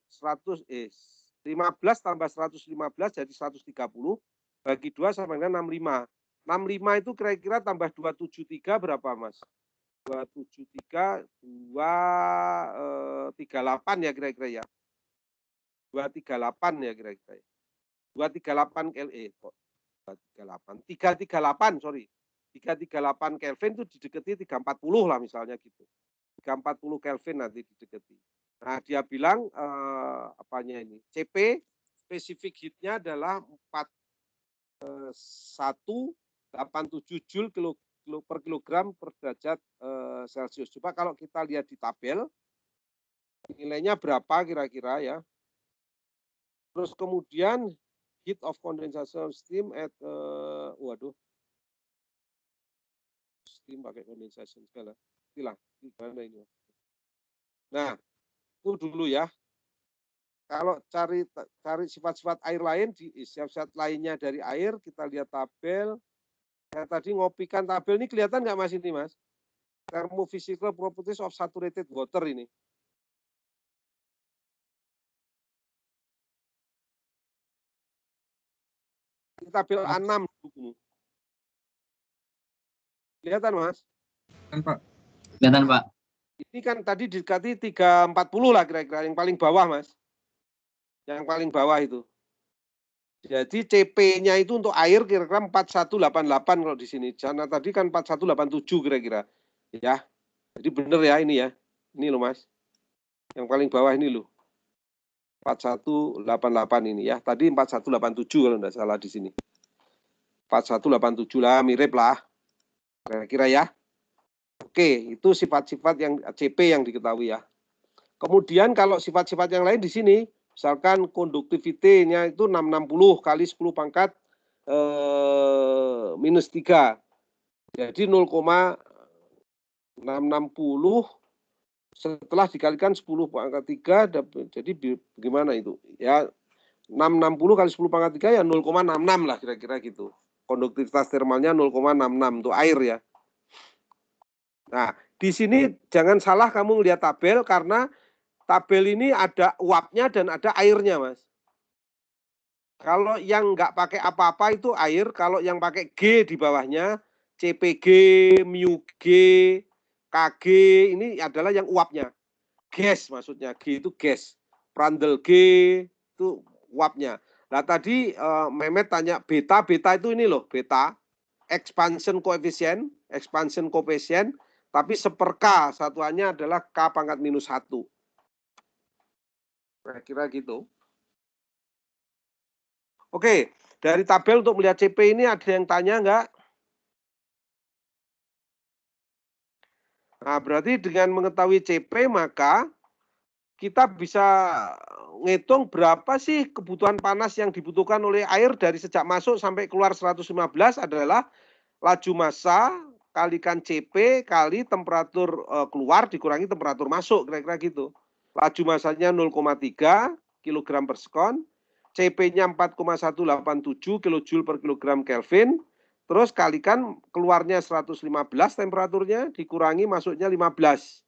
tambah 115 jadi 130, bagi 2 sama dengan 65. 65 itu kira-kira tambah 273 berapa, Mas? 273, 238 ya kira-kira ya. 238 ya kira-kira ya. 238 Kelvin kok. 338 sorry. 338 Kelvin itu didekati 340 lah misalnya gitu. 340 Kelvin nanti didekati. Nah, dia bilang apanya ini? CP spesifik heatnya adalah 187 Joule per kilogram per derajat Celcius. Coba kalau kita lihat di tabel, nilainya berapa kira-kira ya. Terus kemudian heat of condensation steam at steam pakai condensation segala. Inilah gimana ini. Nah, itu dulu ya. Kalau cari sifat-sifat air lain, di sifat-sifat lainnya dari air, kita lihat tabel. Saya tadi ngopikan tabel ini kelihatan nggak Mas ini Mas? Thermophysical properties of saturated water ini. Ini tabel A6 bukumu. Kelihatan Mas? Kan Pak. Kelihatan Pak. Ini kan tadi didekati 340 lah kira-kira yang paling bawah Mas. Yang paling bawah itu. Jadi CP-nya itu untuk air kira-kira 4188 kalau di sini. Karena tadi kan 4187 kira-kira. Ya. Jadi benar ya ini ya. Ini loh Mas. Yang paling bawah ini loh. 4188 ini ya. Tadi 4187 kalau enggak salah di sini. 4187 lah, mirip lah. Kira-kira ya. Oke, itu sifat-sifat yang CP yang diketahui ya. Kemudian kalau sifat-sifat yang lain di sini, misalkan conductivity-nya itu 660 kali 10 pangkat minus 3. Jadi 0,660 setelah dikalikan 10 pangkat 3, jadi bagaimana itu? Ya 660 kali 10 pangkat 3 ya 0,66 lah kira-kira gitu. Konduktivitas termalnya 0,66 untuk air ya. Nah, di sini jangan salah kamu lihat tabel karena tabel ini ada uapnya dan ada airnya, Mas. Kalau yang nggak pakai apa-apa itu air, kalau yang pakai G di bawahnya, CPG, mu G, KG, ini adalah yang uapnya. Gas maksudnya, G itu gas. Prandtl G itu uapnya. Nah tadi Mehmet tanya beta itu ini loh, beta. Expansion coefficient, tapi seper-K, satuannya adalah K pangkat minus 1. Kira-kira gitu. Oke, dari tabel untuk melihat CP ini ada yang tanya enggak? Nah, berarti dengan mengetahui CP maka kita bisa ngitung berapa sih kebutuhan panas yang dibutuhkan oleh air dari sejak masuk sampai keluar 115 adalah laju massa kalikan CP kali temperatur keluar dikurangi temperatur masuk, kira-kira gitu. Laju massanya 0,3 kg per sekon, CP-nya 4,187 kJ per kilogram Kelvin, terus kalikan keluarnya 115 temperaturnya, dikurangi masuknya 15.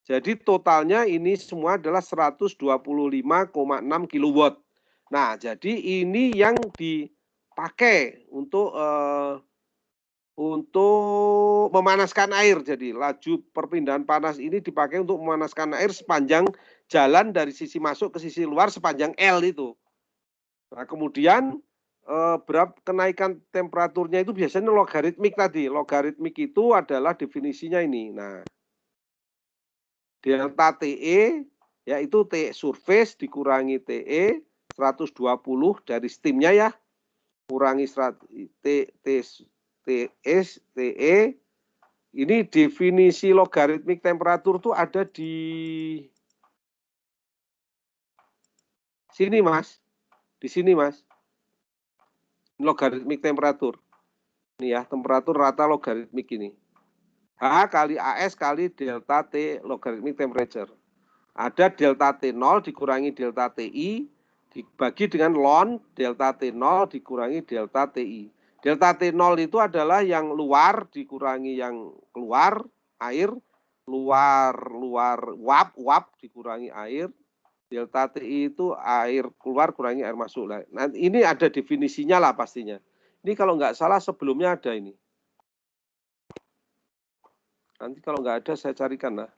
Jadi totalnya ini semua adalah 125,6 kW. Nah, jadi ini yang dipakai untuk memanaskan air. Jadi laju perpindahan panas ini dipakai untuk memanaskan air sepanjang jalan dari sisi masuk ke sisi luar sepanjang L itu. Nah, kemudian berapa kenaikan temperaturnya itu biasanya logaritmik tadi. Logaritmik itu adalah definisinya ini. Nah, delta TE yaitu T surface dikurangi TE 120 dari steamnya ya. Kurangi TE. Ini definisi logaritmik temperatur tuh ada di sini, Mas. Di sini, Mas. Logaritmik temperatur. Ini ya, temperatur rata logaritmik ini. H kali AS kali delta T logaritmik temperature. Ada delta T0 dikurangi delta TI dibagi dengan ln delta T0 dikurangi delta TI. Delta T0 itu adalah yang luar dikurangi yang keluar air, luar uap dikurangi air. Delta TI itu air keluar kurangi air masuk. Nah, ini ada definisinya lah pastinya. Ini kalau nggak salah sebelumnya ada ini. Nanti kalau nggak ada saya carikan lah.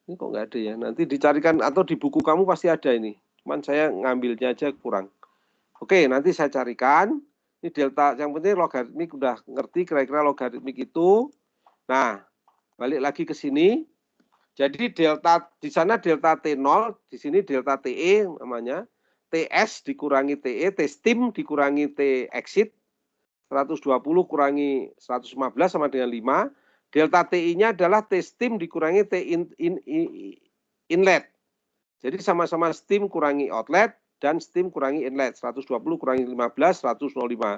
Ini kok nggak ada ya? Nanti dicarikan atau di buku kamu pasti ada ini. Cuman saya ngambilnya aja kurang. Oke, nanti saya carikan. Ini delta, yang penting logaritmik udah ngerti kira-kira logaritmik itu. Nah, balik lagi ke sini. Jadi delta di sana delta T0, di sini delta TE namanya. TS dikurangi TE, T stim dikurangi T exit. 120 kurangi 115 sama dengan 5. Delta TI-nya adalah T stim dikurangi T inlet. Jadi sama-sama stim kurangi outlet dan stim kurangi inlet. 120 kurangi 15, 105.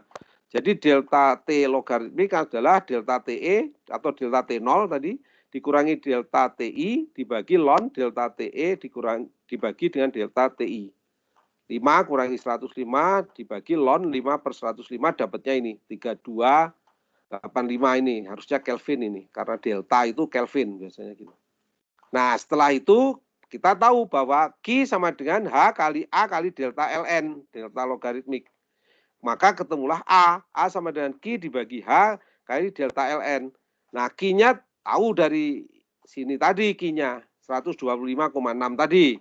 Jadi delta T logaritmik adalah delta TE atau delta T0 tadi dikurangi delta TI dibagi ln delta TE dibagi dengan delta TI. 5 kurangi 105 dibagi ln 5/105 dapatnya ini 3285 ini harusnya Kelvin ini karena delta itu Kelvin biasanya gitu. Nah setelah itu kita tahu bahwa Q sama dengan H kali A kali delta ln, delta logaritmik. Maka ketemulah A sama dengan Q dibagi H kali delta ln. Nah Q-nya tahu dari sini tadi Q-nya 125,6 tadi.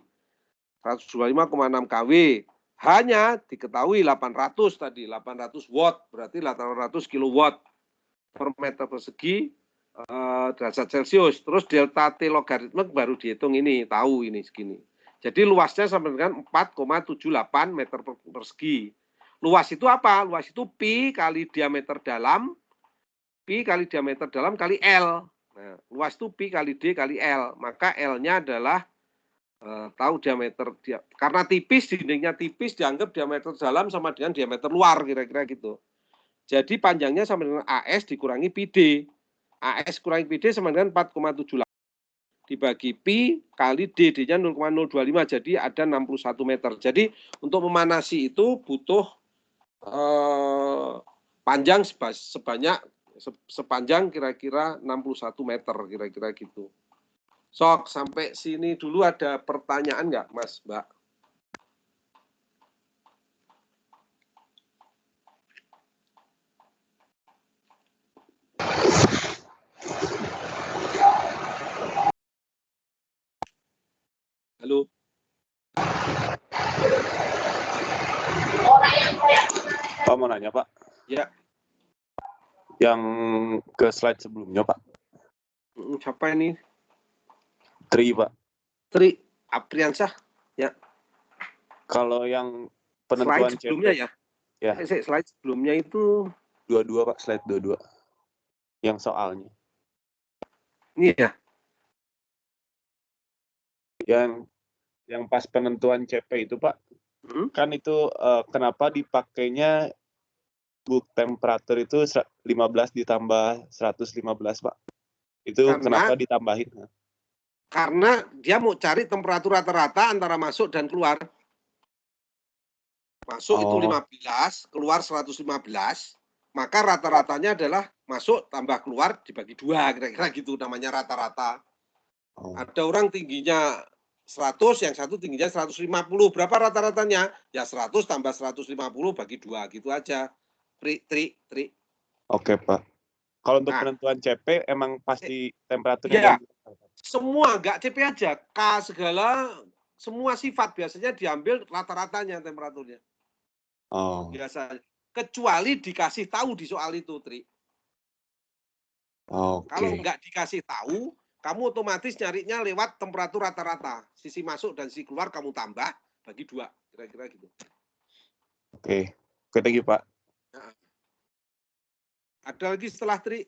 125,6 kW. Hanya diketahui 800 tadi, 800 watt, berarti 800 kilowatt per meter persegi derajat Celcius. Terus delta T logaritmik baru dihitung ini, tahu ini segini. Jadi luasnya sampai dengan 4,78 meter persegi. Luas itu apa? Luas itu pi kali diameter dalam, pi kali diameter dalam kali L. Nah, luas itu pi kali D kali L. Maka L-nya adalah tahu diameter karena tipis, dindingnya tipis, dianggap diameter dalam sama dengan diameter luar kira-kira gitu. Jadi panjangnya sama dengan AS dikurangi PD. AS kurangi PD sama dengan 4,78 dibagi pi kali D, D-nya 0,025 jadi ada 61 meter. Jadi untuk memanasi itu butuh panjang sepanjang kira-kira 61 meter kira-kira gitu. Sok, sampai sini dulu ada pertanyaan nggak, Mas, Mbak? Halo? Pak mau nanya, Pak. Ya. Yang ke slide sebelumnya, Pak. Siapa ini? Tri, Pak. Tri Apriansah. Ya. Kalau yang penentuan slide sebelumnya CP, ya. Slide sebelumnya itu 22, Pak, slide 22. Yang soalnya. Ini ya. Yang pas penentuan CP itu, Pak. Kan itu kenapa dipakainya book temperatur itu 15 ditambah 115, Pak? Itu kenapa ditambahin? Karena dia mau cari temperatur rata-rata antara masuk dan keluar. Masuk itu 15, keluar 115, maka rata-ratanya adalah masuk tambah keluar dibagi 2, kira-kira gitu namanya rata-rata. Ada orang tingginya 100, yang satu tingginya 150. Berapa rata-ratanya? Ya 100 tambah 150 bagi 2, gitu aja. Tri. Oke, Pak. Kalau untuk penentuan CP emang pasti temperaturnya ya, semua nggak CP aja, K segala, semua sifat biasanya diambil rata-ratanya temperaturnya. Biasa, kecuali dikasih tahu di soal itu, Tri. Kalau nggak dikasih tahu, kamu otomatis nyarinya lewat temperatur rata-rata. Sisi masuk dan sisi keluar kamu tambah bagi 2, kira-kira gitu. Oke, thank you, Pak. Nah. Ada lagi setelah Tri?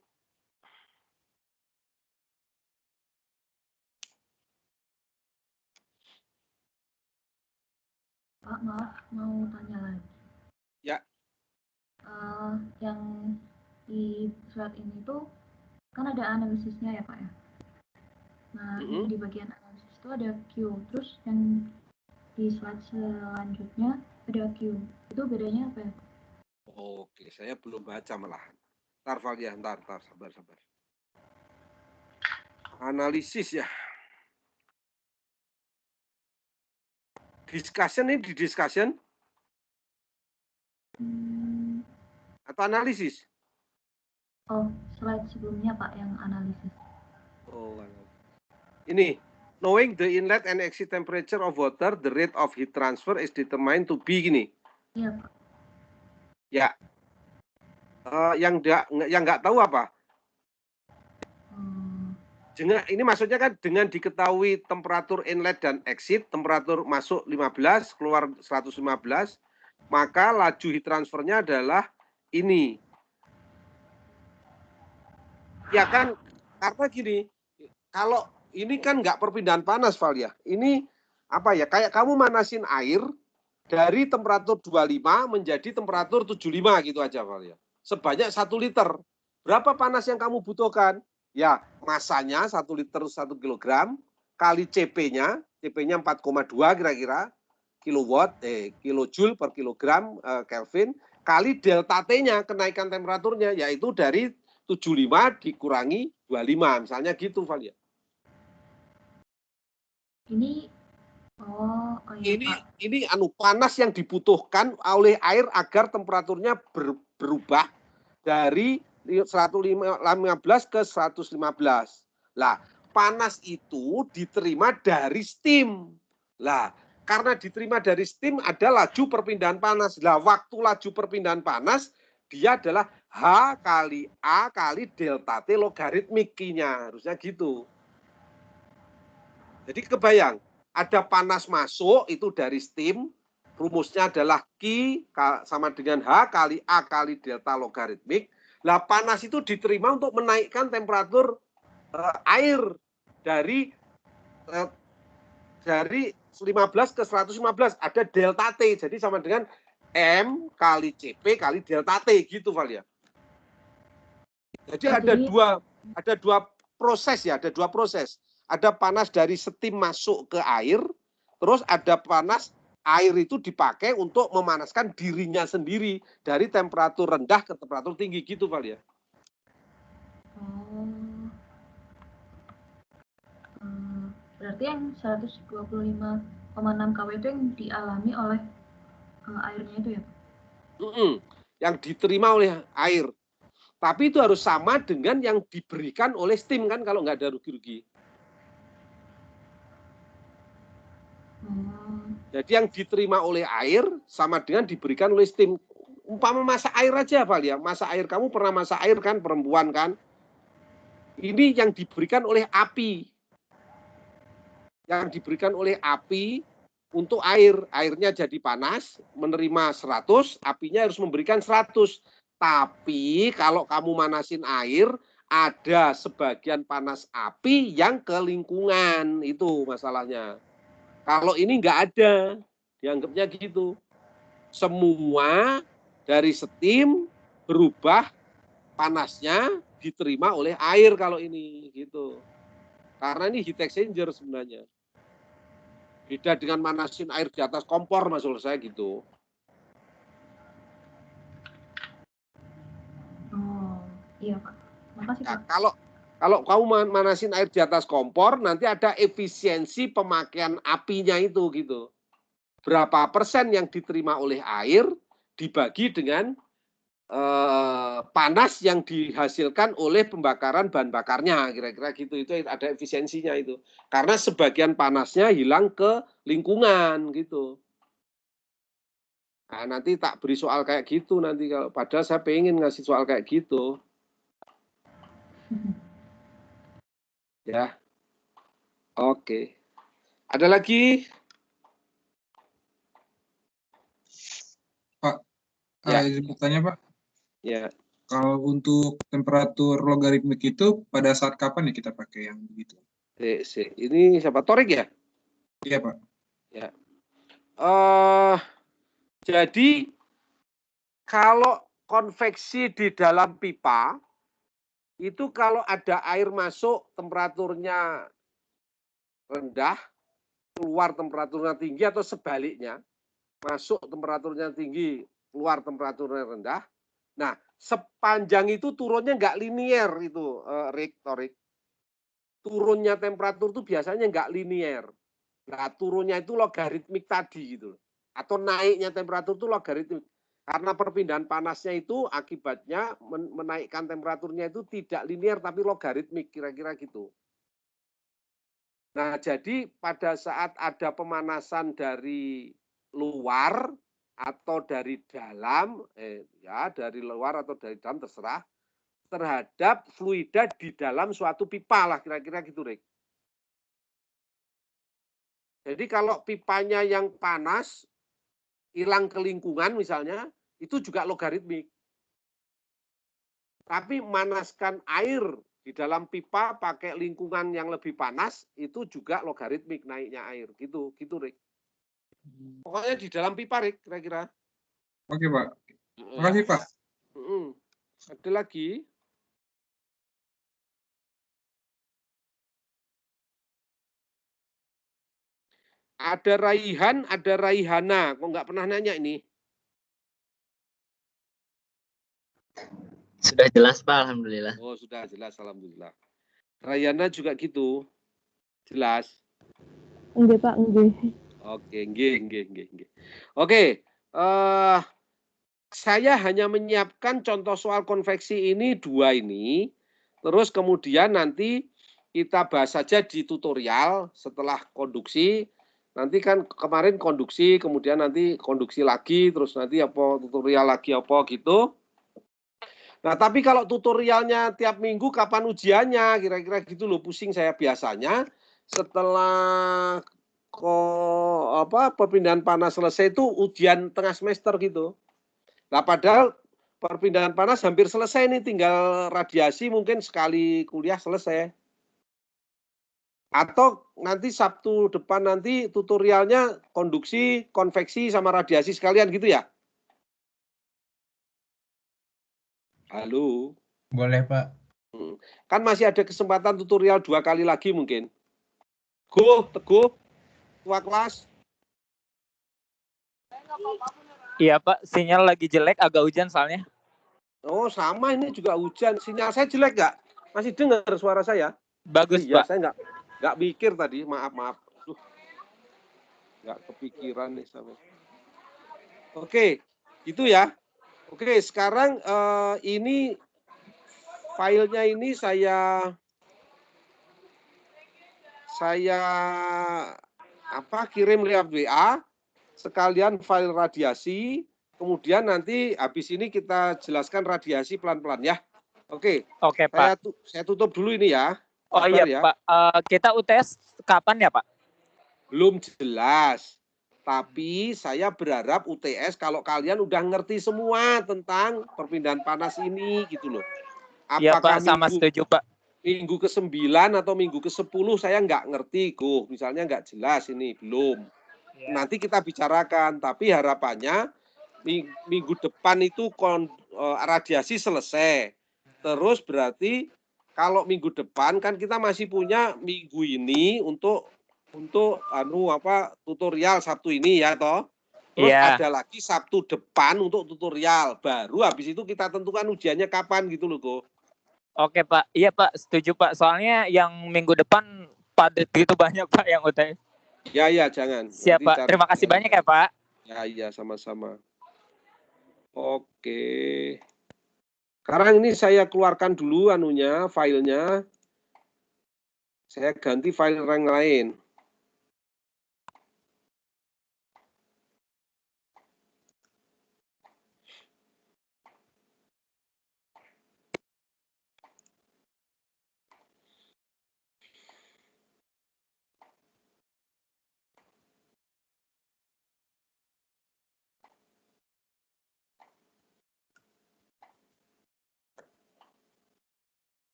Pak, maaf, mau tanya lagi. Ya. Yang di slide ini tuh kan ada analisisnya ya, Pak ya. Nah, di bagian analisis itu ada Q, terus yang di slide selanjutnya ada Q. Itu bedanya apa ya? Oke, saya belum baca malah. Ntar, Valia, ntar, sabar. Analisis ya. Discussion ini di discussion? Atau analisis? Oh, slide sebelumnya Pak yang analisis. Oh, ini knowing the inlet and exit temperature of water, the rate of heat transfer is determined to be gini. Iya Pak. Ya. Yang nggak tahu apa? Ini maksudnya kan dengan diketahui temperatur inlet dan exit, temperatur masuk 15, keluar 115, maka laju heat transfernya adalah ini. Ya kan, karena gini, kalau ini kan nggak perpindahan panas, Val ya. Ini apa ya, kayak kamu manasin air dari temperatur 25 menjadi temperatur 75 gitu aja, Val ya. Sebanyak 1 liter. Berapa panas yang kamu butuhkan? Ya, masanya 1 liter 1 kilogram, kali CP-nya 4,2 kira-kira, kilojoule per kilogram Kelvin, kali delta T-nya, kenaikan temperaturnya, yaitu dari 75 dikurangi 25, misalnya gitu, Valia. Ini, ini panas yang dibutuhkan oleh air agar temperaturnya berubah dari 115 ke 115. Lah, panas itu diterima dari steam. Lah, karena diterima dari steam ada laju perpindahan panas. Lah, waktu laju perpindahan panas dia adalah H kali A kali delta T logaritmik Q-nya. Harusnya gitu. Jadi kebayang, ada panas masuk itu dari steam, rumusnya adalah Q sama dengan H kali A kali delta logaritmik. Lah panas itu diterima untuk menaikkan temperatur air dari 15 ke 115, ada delta T, jadi sama dengan M kali CP kali delta T gitu, Valia. Jadi ada dua proses ya, ada dua proses. Ada panas dari steam masuk ke air, terus ada panas air itu dipakai untuk memanaskan dirinya sendiri dari temperatur rendah ke temperatur tinggi gitu, Valia. Berarti yang 125,6 kW itu yang dialami oleh airnya itu ya? Yang diterima oleh air. Tapi itu harus sama dengan yang diberikan oleh steam kan, kalau nggak ada rugi-rugi. Jadi yang diterima oleh air sama dengan diberikan oleh steam. Umpama masak air aja, Valia. Masak air, kamu pernah masak air kan, perempuan kan? Ini yang diberikan oleh api. Yang diberikan oleh api untuk air. Airnya jadi panas, menerima 100, apinya harus memberikan 100. Tapi kalau kamu manasin air, ada sebagian panas api yang ke lingkungan. Itu masalahnya. Kalau ini nggak ada, dianggapnya gitu. Semua dari steam berubah panasnya diterima oleh air kalau ini gitu. Karena ini heat exchanger sebenarnya. Beda dengan manasin air di atas kompor, maksud saya gitu. Oh, iya Pak. Makasih Pak. Nah, kalau kamu manasin air di atas kompor, nanti ada efisiensi pemakaian apinya itu gitu. Berapa persen yang diterima oleh air dibagi dengan panas yang dihasilkan oleh pembakaran bahan bakarnya, kira-kira gitu. Itu ada efisiensinya itu. Karena sebagian panasnya hilang ke lingkungan gitu. Nah, nanti tak beri soal kayak gitu nanti, kalau padahal saya pengen ngasih soal kayak gitu. Ya. Oke. Ada lagi? Pak, ya. Bertanya Pak. Ya. Kalau untuk temperatur logaritmik itu pada saat kapan ya kita pakai yang begitu? Ini siapa? Torik ya? Iya Pak. Ya. Jadi kalau konveksi di dalam pipa itu kalau ada air masuk temperaturnya rendah, keluar temperaturnya tinggi atau sebaliknya, masuk temperaturnya tinggi, keluar temperaturnya rendah. Nah, sepanjang itu turunnya nggak linier itu, Torik. Turunnya temperatur itu biasanya nggak linier. Nah, turunnya itu logaritmik tadi gitu. Atau naiknya temperatur itu logaritmik. Karena perpindahan panasnya itu akibatnya menaikkan temperaturnya itu tidak linear tapi logaritmik, kira-kira gitu. Nah, jadi pada saat ada pemanasan dari luar atau dari dalam, dari luar atau dari dalam terserah, terhadap fluida di dalam suatu pipa lah, kira-kira gitu, Rick. Jadi kalau pipanya yang panas, hilang ke lingkungan misalnya, itu juga logaritmik. Tapi manaskan air di dalam pipa pakai lingkungan yang lebih panas, itu juga logaritmik naiknya air. Gitu, Rick. Pokoknya di dalam pipa, Rick, kira-kira. Oke, Pak. Terima kasih, Pak. Ada lagi? Ada Raihan, ada Raihana. Kok nggak pernah nanya ini? Sudah jelas, Pak. Alhamdulillah. Oh, sudah jelas. Alhamdulillah. Raihana juga gitu. Jelas? Enggak, Pak. Enggak. Oke, enggak. Oke. Saya hanya menyiapkan contoh soal konveksi ini, 2 ini. Terus kemudian nanti kita bahas saja di tutorial setelah konduksi. Nanti kan kemarin konduksi, kemudian nanti konduksi lagi, terus nanti apa tutorial lagi apa gitu. Nah, tapi kalau tutorialnya tiap minggu kapan ujiannya? Kira-kira gitu loh, pusing saya biasanya setelah perpindahan panas selesai itu ujian tengah semester gitu. Nah, padahal perpindahan panas hampir selesai nih, tinggal radiasi mungkin sekali kuliah selesai. Atau nanti Sabtu depan nanti tutorialnya konduksi, konveksi, sama radiasi sekalian gitu ya? Halo? Boleh, Pak. Kan masih ada kesempatan tutorial 2 kali lagi mungkin. Teguh, tua kelas. Iya, Pak. Sinyal lagi jelek, agak hujan soalnya. Oh, sama ini juga hujan. Sinyal saya jelek nggak? Masih dengar suara saya? Bagus, iya, Pak. Saya nggak mikir tadi, maaf. Nggak kepikiran nih sampai. Oke, gitu ya. Oke, sekarang ini filenya ini saya kirim lewat WA, sekalian file radiasi, kemudian nanti habis ini kita jelaskan radiasi pelan-pelan ya. Oke, Pak. Saya tutup dulu ini ya. Oh iya, ya. Pak. Kita UTS kapan ya, Pak? Belum jelas. Tapi saya berharap UTS kalau kalian udah ngerti semua tentang perpindahan panas ini gitu loh. Iya, Pak, sama setuju, Pak. Minggu ke-9 atau minggu ke-10 saya nggak ngerti, misalnya nggak jelas ini, belum. Ya. Nanti kita bicarakan, tapi harapannya minggu depan itu radiasi selesai. Terus berarti kalau minggu depan kan kita masih punya minggu ini untuk tutorial Sabtu ini ya toh. Terus ada lagi Sabtu depan untuk tutorial. Baru habis itu kita tentukan ujiannya kapan gitu loh, Go. Oke, Pak. Iya, Pak. Setuju, Pak. Soalnya yang minggu depan padat gitu banyak, Pak, yang UTS. Ya, jangan. Siap, Pak. Terima kasih banyak ya, Pak. Ya, sama-sama. Oke. Sekarang ini saya keluarkan dulu filenya. Saya ganti file yang lain.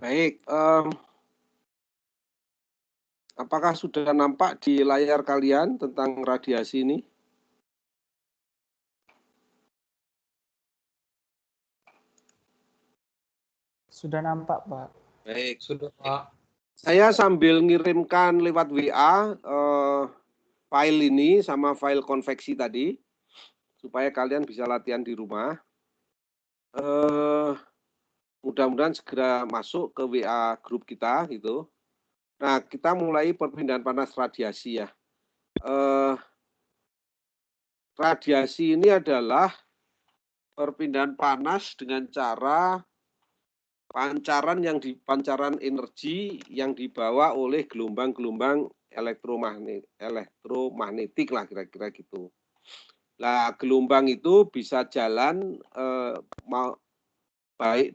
Baik, apakah sudah nampak di layar kalian tentang radiasi ini? Sudah nampak, Pak. Baik. Sudah, Pak. Saya sambil ngirimkan lewat WA file ini sama file konveksi tadi, supaya kalian bisa latihan di rumah. Mudah-mudahan segera masuk ke WA grup kita gitu. Nah, kita mulai perpindahan panas radiasi ya. Radiasi ini adalah perpindahan panas dengan cara pancaran energi yang dibawa oleh gelombang-gelombang elektromagnetik lah kira-kira gitu. Nah, gelombang itu bisa jalan baik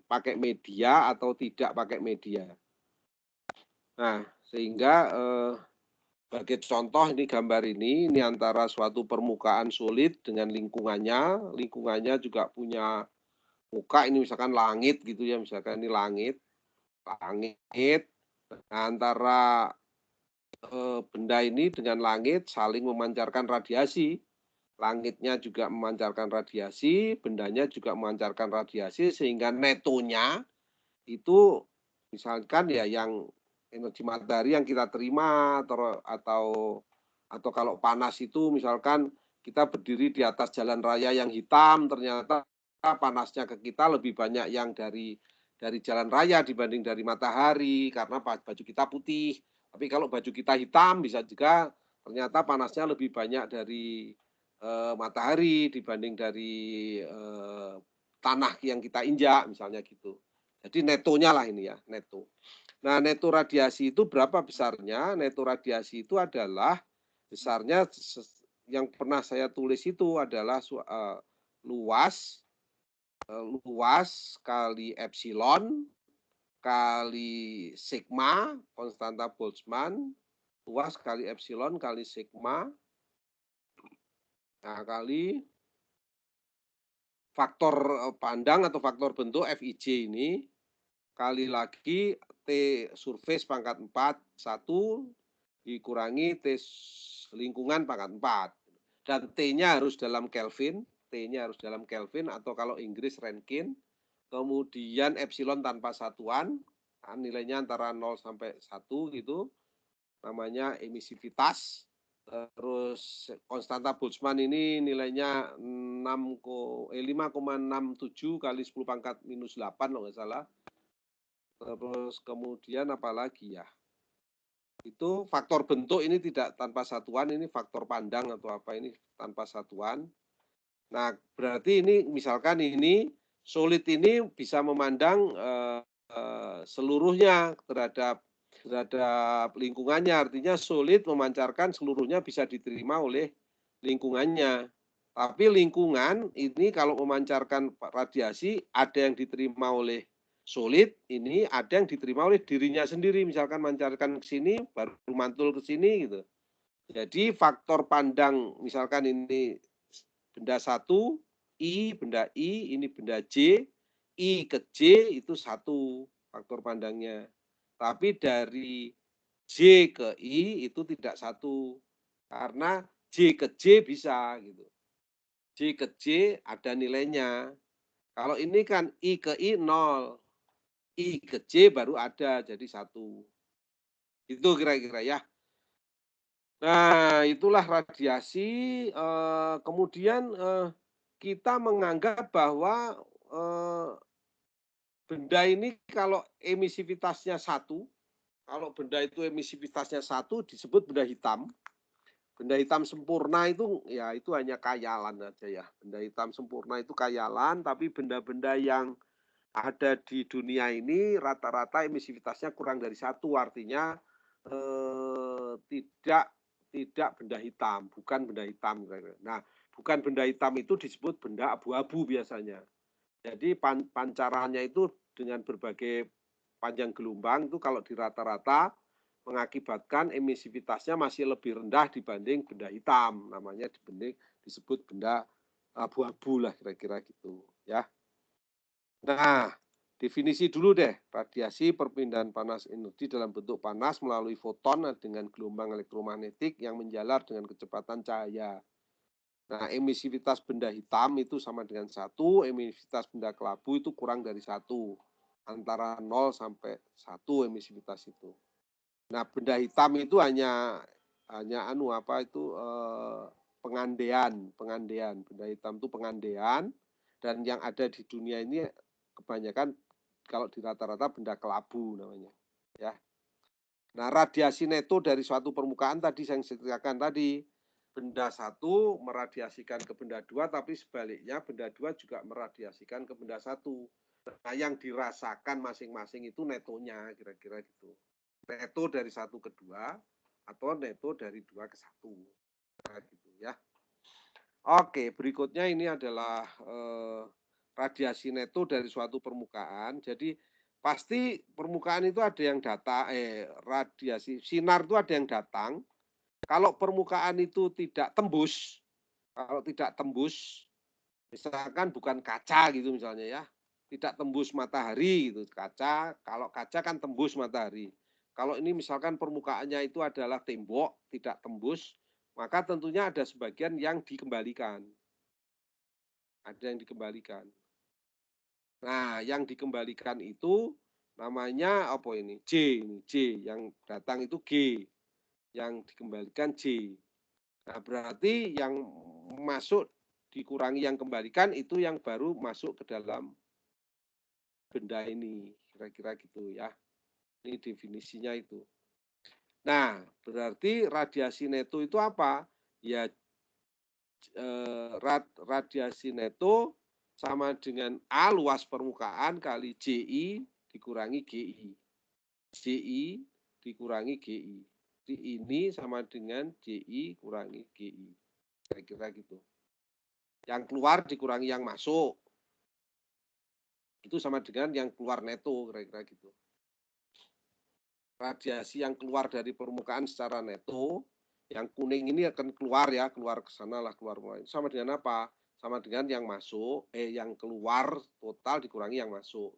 pakai media atau tidak pakai media. Nah, sehingga sebagai contoh ini gambar ini antara suatu permukaan solid dengan lingkungannya juga punya muka, ini misalkan langit gitu ya, misalkan ini langit. Nah, antara benda ini dengan langit saling memancarkan radiasi. Langitnya juga memancarkan radiasi, bendanya juga memancarkan radiasi, sehingga netonya itu misalkan ya yang energi matahari yang kita terima atau kalau panas itu misalkan kita berdiri di atas jalan raya yang hitam, ternyata panasnya ke kita lebih banyak yang dari jalan raya dibanding dari matahari karena baju kita putih. Tapi kalau baju kita hitam bisa juga ternyata panasnya lebih banyak dari matahari dibanding dari tanah yang kita injak misalnya gitu. Jadi netonya lah ini ya, neto. Nah, neto radiasi itu berapa besarnya? Neto radiasi itu adalah besarnya yang pernah saya tulis itu adalah luas kali epsilon kali sigma, konstanta Boltzmann, luas kali epsilon kali sigma, nah kali faktor pandang atau faktor bentuk Fij ini, kali lagi T surface pangkat 4, 1 dikurangi T lingkungan pangkat 4. Dan T-nya harus dalam Kelvin, T-nya harus dalam Kelvin atau kalau Inggris Rankine. Kemudian epsilon tanpa satuan, nilainya antara 0 sampai 1 gitu, namanya emisivitas. Terus konstanta Boltzmann ini nilainya 5,67 kali 10 pangkat minus 8 kalau nggak salah. Terus kemudian apa lagi ya? Itu faktor bentuk ini tidak tanpa satuan, ini faktor pandang atau apa ini tanpa satuan. Nah, berarti ini misalkan ini solid ini bisa memandang seluruhnya terhadap lingkungannya, artinya solid memancarkan seluruhnya bisa diterima oleh lingkungannya. Tapi lingkungan ini kalau memancarkan radiasi ada yang diterima oleh solid, ini ada yang diterima oleh dirinya sendiri, misalkan mancarkan ke sini baru mantul ke sini gitu. Jadi faktor pandang misalkan ini benda 1, I, benda I, ini benda J, I ke J itu 1 faktor pandangnya. Tapi dari J ke I itu tidak 1. Karena J ke J bisa gitu. J ke J ada nilainya. Kalau ini kan I ke I 0. I ke J baru ada jadi 1. Itu kira-kira ya. Nah, itulah radiasi. Kemudian kita menganggap bahwa benda ini kalau emisivitasnya 1, kalau benda itu emisivitasnya 1 disebut benda hitam. Benda hitam sempurna itu ya itu hanya khayalan aja ya. Benda hitam sempurna itu khayalan, tapi benda-benda yang ada di dunia ini rata-rata emisivitasnya kurang dari 1, artinya tidak benda hitam, bukan benda hitam. Nah, bukan benda hitam itu disebut benda abu-abu biasanya. Jadi pancarannya itu dengan berbagai panjang gelombang itu kalau di rata-rata mengakibatkan emisivitasnya masih lebih rendah dibanding benda hitam. Namanya disebut benda abu-abu lah kira-kira gitu ya. Nah, Definisi dulu deh, radiasi perpindahan panas energi dalam bentuk panas melalui foton dengan gelombang elektromagnetik yang menjalar dengan kecepatan cahaya. Nah, emisivitas benda hitam itu sama dengan 1, emisivitas benda kelabu itu kurang dari 1. Antara 0 sampai 1 emisivitas itu. Nah, benda hitam itu hanya pengandaian. Benda hitam itu pengandaian, dan yang ada di dunia ini kebanyakan kalau di rata-rata benda kelabu namanya, ya. Nah, radiasi neto dari suatu permukaan tadi saya ceritakan tadi, benda 1 meradiasikan ke benda 2, tapi sebaliknya benda 2 juga meradiasikan ke benda 1. Nah, yang dirasakan masing-masing itu netonya, kira-kira gitu. Neto dari 1 ke 2 atau neto dari 2 ke 1. Nah, gitu ya. Oke, berikutnya ini adalah radiasi neto dari suatu permukaan. Jadi pasti permukaan itu ada yang radiasi sinar itu ada yang datang. Kalau permukaan itu tidak tembus, misalkan bukan kaca gitu misalnya ya, tidak tembus matahari gitu kaca. Kalau kaca kan tembus matahari. Kalau ini misalkan permukaannya itu adalah tembok, tidak tembus, maka tentunya ada sebagian yang dikembalikan. Ada yang dikembalikan. Nah, yang dikembalikan itu namanya apa ini? J, yang datang itu G, yang dikembalikan J. Nah, berarti yang masuk dikurangi yang kembalikan itu yang baru masuk ke dalam benda ini, kira-kira gitu ya. Ini definisinya itu. Nah, berarti radiasi neto itu apa? Ya, radiasi neto sama dengan A luas permukaan kali JI dikurangi GI. JI dikurangi GI. Jadi ini sama dengan JI kurangi GI. Kira-kira gitu. Yang keluar dikurangi yang masuk. Itu sama dengan yang keluar neto, kira-kira gitu. Radiasi yang keluar dari permukaan secara neto, yang kuning ini akan keluar ya, keluar ke sana lah, keluar. Sama dengan apa? Sama dengan yang masuk, yang keluar total dikurangi yang masuk.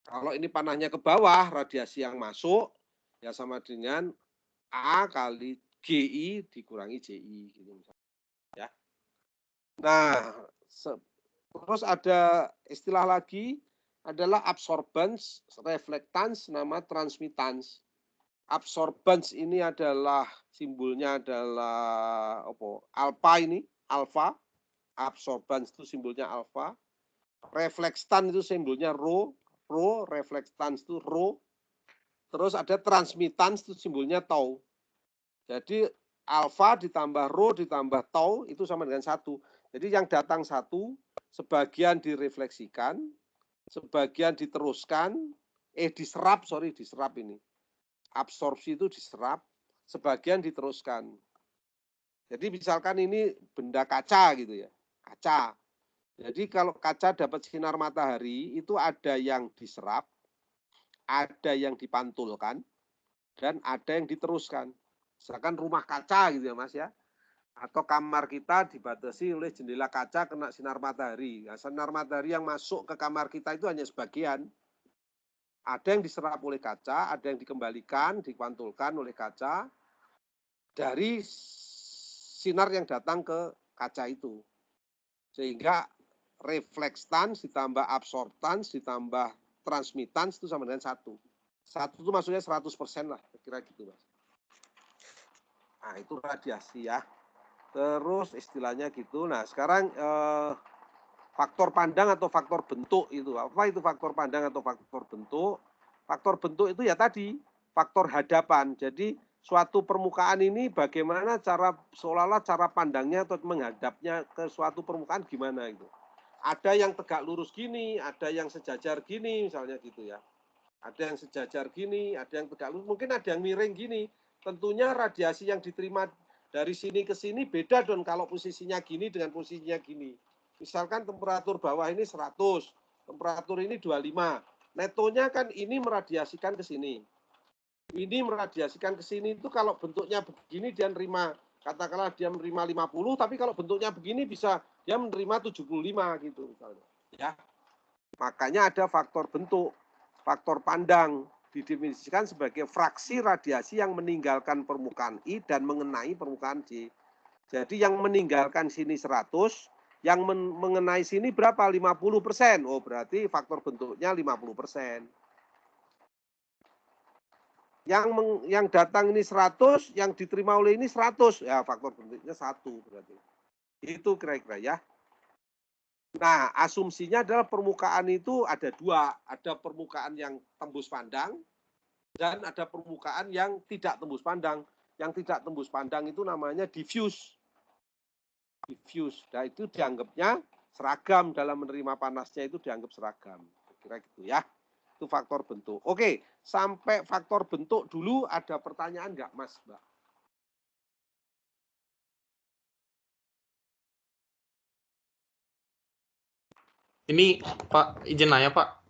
Kalau ini panahnya ke bawah, radiasi yang masuk ya sama dengan A kali GI dikurangi JI gitu misalnya. Ya. Nah, terus ada istilah lagi adalah absorbance, reflectance, nama transmittance. Absorbance ini adalah simbolnya adalah alpha ini, alpha. Absorbance itu simbolnya alpha. Reflektans itu simbolnya rho, reflektans itu rho. Terus ada transmittance itu simbolnya tau. Jadi alpha ditambah rho ditambah tau itu sama dengan 1. Jadi yang datang 1, sebagian direfleksikan, sebagian diteruskan, diserap ini. Absorpsi itu diserap, sebagian diteruskan. Jadi misalkan ini benda kaca gitu ya, kaca. Jadi kalau kaca dapat sinar matahari itu ada yang diserap, ada yang dipantulkan, dan ada yang diteruskan. Misalkan rumah kaca gitu ya Mas ya, atau kamar kita dibatasi oleh jendela kaca kena sinar matahari. Nah, sinar matahari yang masuk ke kamar kita itu hanya sebagian. Ada yang diserap oleh kaca, ada yang dikembalikan, dipantulkan oleh kaca dari sinar yang datang ke kaca itu. Sehingga reflektans ditambah absorptans ditambah transmittans itu sama dengan 1. 1 itu maksudnya 100% lah, kira-kira gitu Mas. Nah, itu radiasi ya. Terus istilahnya gitu. Nah, sekarang faktor pandang atau faktor bentuk itu. Apa itu faktor pandang atau faktor bentuk? Faktor bentuk itu ya tadi, faktor hadapan. Jadi suatu permukaan ini bagaimana seolah-olah cara pandangnya atau menghadapnya ke suatu permukaan gimana itu. Ada yang tegak lurus gini, ada yang sejajar gini misalnya gitu ya. Ada yang sejajar gini, ada yang tegak lurus, mungkin ada yang miring gini. Tentunya radiasi yang diterima dari sini ke sini beda dong kalau posisinya gini dengan posisinya gini. Misalkan temperatur bawah ini 100, temperatur ini 25. Netonya kan ini meradiasikan ke sini. Ini meradiasikan ke sini itu kalau bentuknya begini dia menerima, katakanlah dia menerima 50, tapi kalau bentuknya begini bisa dia menerima 75 gitu misalnya. Ya. Makanya ada faktor bentuk, faktor pandang didefinisikan sebagai fraksi radiasi yang meninggalkan permukaan I dan mengenai permukaan J. Jadi yang meninggalkan sini 100, yang mengenai sini berapa? 50%. Oh, berarti faktor bentuknya 50%. Yang datang ini 100, yang diterima oleh ini 100. Ya, faktor bentuknya 1 berarti. Itu kira-kira ya. Nah, asumsinya adalah permukaan itu ada dua. Ada permukaan yang tembus pandang dan ada permukaan yang tidak tembus pandang. Yang tidak tembus pandang itu namanya diffuse. Diffuse. Nah, itu dianggapnya seragam dalam menerima panasnya itu dianggap seragam. Kira gitu ya. Itu faktor bentuk. Oke, sampai faktor bentuk dulu ada pertanyaan nggak, Mas, Mbak? Ini Pak, izin nanya Pak.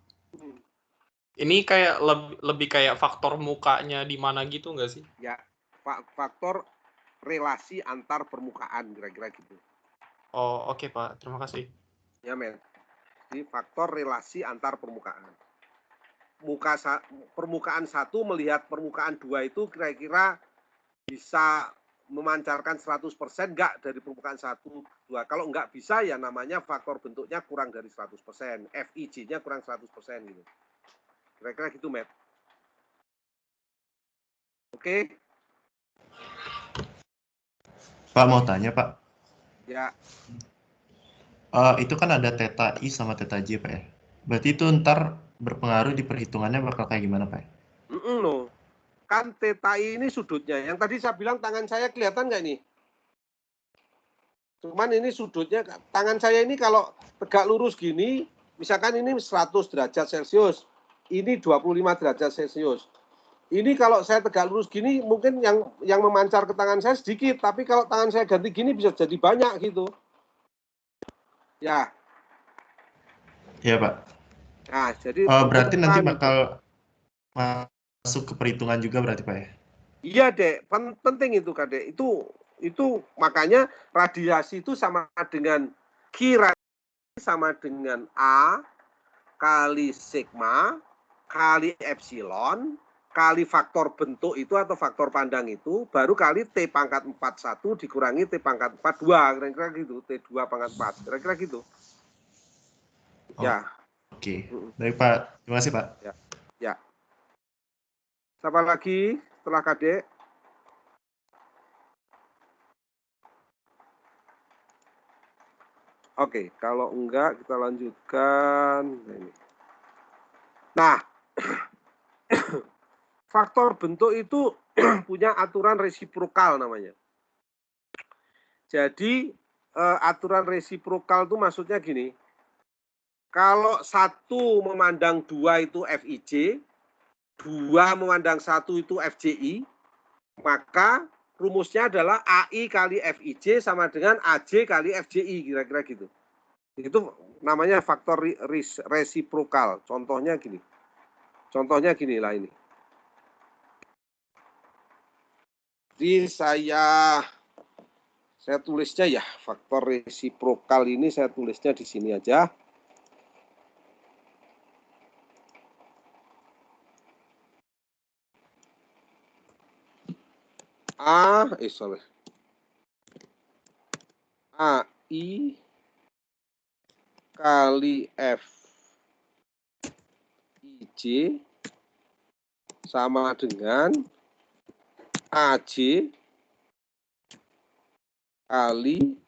Ini kayak lebih kayak faktor mukanya di mana gitu nggak sih? Ya, faktor relasi antar permukaan kira-kira gitu. Oh, oke Pak, terima kasih. Ya, men. Jadi faktor relasi antar permukaan. Permukaan 1 melihat permukaan 2 itu kira-kira bisa memancarkan 100% enggak dari permukaan 1, 2. Kalau enggak bisa ya namanya faktor bentuknya kurang dari 100%. FIJ-nya kurang 100% gitu. Kira-kira gitu, Matt. Oke. Pak mau tanya, Pak. Ya. Itu kan ada theta I sama theta J, Pak ya. Berarti itu ntar berpengaruh di perhitungannya bakal kayak gimana, Pak? No. Kan theta I ini sudutnya. Yang tadi saya bilang tangan saya kelihatan nggak nih? Cuman ini sudutnya, tangan saya ini kalau tegak lurus gini, misalkan ini 100 derajat Celcius, ini 25 derajat Celcius. Ini kalau saya tegak lurus gini, mungkin yang memancar ke tangan saya sedikit, tapi kalau tangan saya ganti gini bisa jadi banyak gitu. Ya. Iya, Pak. Nah, jadi berarti nanti bakal masuk ke perhitungan juga berarti, Pak ya? Iya, Dek. Penting itu, Kak, Dek. Itu makanya radiasi itu sama dengan Q sama dengan A kali sigma kali epsilon kali faktor bentuk itu atau faktor pandang itu baru kali T pangkat 41 dikurangi T pangkat 42 kira-kira gitu, T2 pangkat 4 kira-kira gitu. Ya. Oke. Baik, Pak. Terima kasih, Pak. Ya. Siapa lagi setelah Kadek? Oke, kalau enggak kita lanjutkan. Nah, faktor bentuk itu punya aturan resiprokal namanya. Jadi aturan resiprokal itu maksudnya gini. Kalau 1 memandang 2 itu FIJ, 2 memandang 1 itu FJI, maka rumusnya adalah AI kali FIJ sama dengan AJ kali FJI, kira-kira gitu. Itu namanya faktor resiprokal. Contohnya gini. Contohnya gini lah ini. Jadi saya tulisnya ya, faktor resiprokal ini saya tulisnya di sini aja. AI kali F IJ sama dengan AJ kali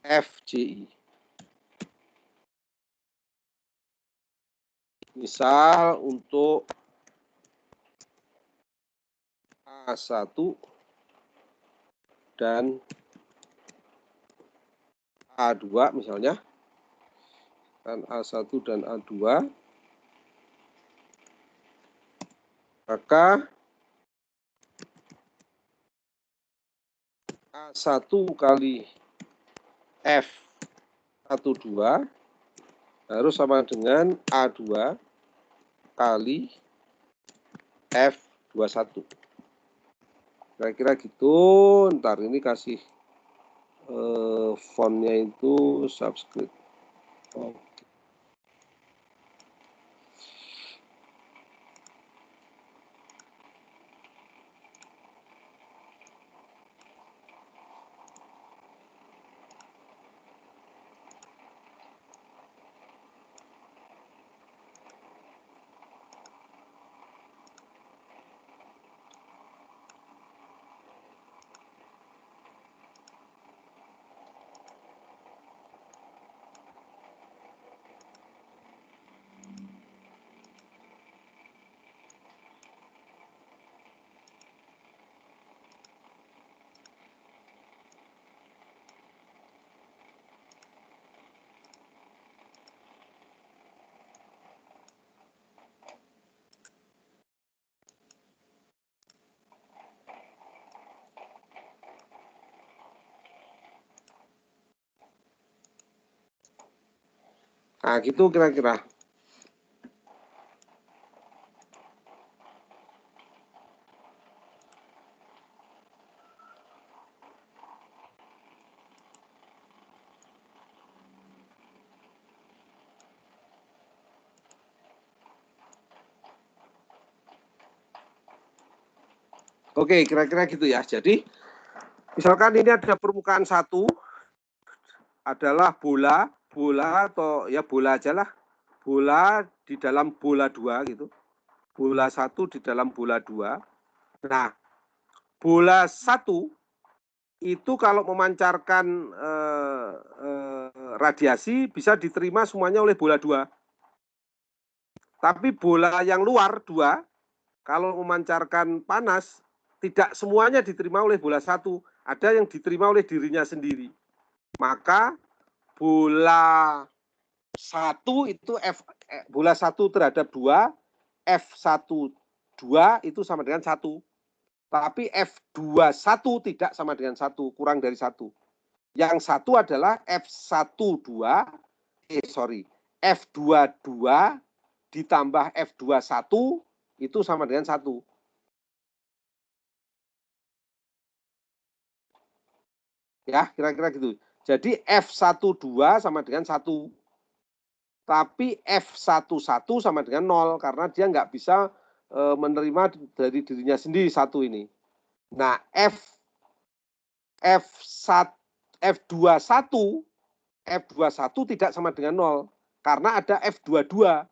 FJI. Misal untuk A1 dan A2 misalnya, dan A1 dan A2, maka A1 kali F12 harus sama dengan A2 kali F21. Kira-kira gitu. Ntar ini kasih fontnya itu subscript. Oke. Nah, gitu kira-kira. Oke, kira-kira gitu ya. Jadi, misalkan ini ada permukaan satu, adalah bola atau ya bola aja lah. Bola di dalam bola 2 gitu. Bola 1 di dalam bola 2. Nah, bola 1 itu kalau memancarkan radiasi bisa diterima semuanya oleh bola 2. Tapi bola yang luar 2, kalau memancarkan panas, tidak semuanya diterima oleh bola 1. Ada yang diterima oleh dirinya sendiri. Maka bola 1 itu bola 1 terhadap 2, F1 2 itu sama dengan 1. Tapi F21 tidak sama dengan 1, kurang dari 1. Yang 1 adalah F22 ditambah F21 itu sama dengan 1. Ya, kira-kira gitu. Jadi F12 sama dengan 1. Tapi F11 sama dengan 0 karena dia nggak bisa menerima dari dirinya sendiri 1 ini. Nah, F21 tidak sama dengan 0 karena ada F22.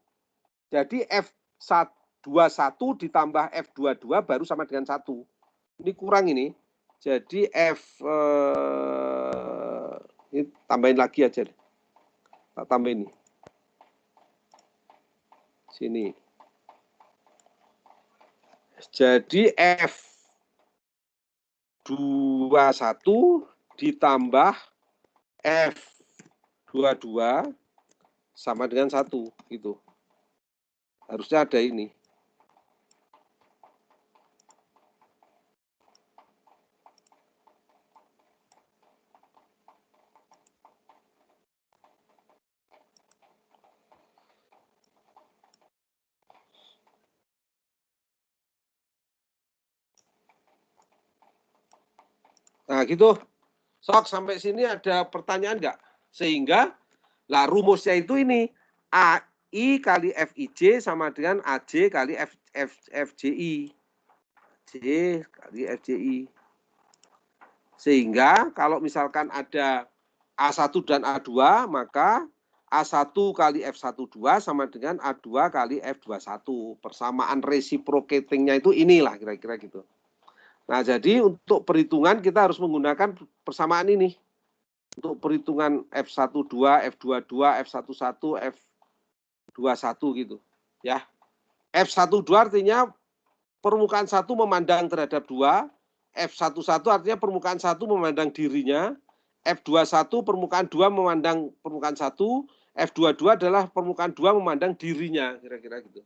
Jadi F21 ditambah F22 baru sama dengan 1. Ini kurang ini. Jadi ini tambahin lagi aja. Tak tambahin ini. Sini. Jadi F21 ditambah F22 sama dengan 1 gitu. Harusnya ada ini. Nah, gitu. Sok, sampai sini ada pertanyaan nggak? Sehingga, lah rumusnya itu ini. AI kali FIJ sama dengan AJ kali FJI. J kali FJI. Sehingga, kalau misalkan ada A1 dan A2, maka A1 kali F12 sama dengan A2 kali F21. Persamaan reciprocating-nya itu inilah kira-kira gitu. Nah, jadi untuk perhitungan kita harus menggunakan persamaan ini. Untuk perhitungan F12, F22, F11, F21 gitu. Ya. F12 artinya permukaan 1 memandang terhadap 2. F11 artinya permukaan 1 memandang dirinya. F21 permukaan 2 memandang permukaan 1. F22 adalah permukaan 2 memandang dirinya. Kira-kira gitu.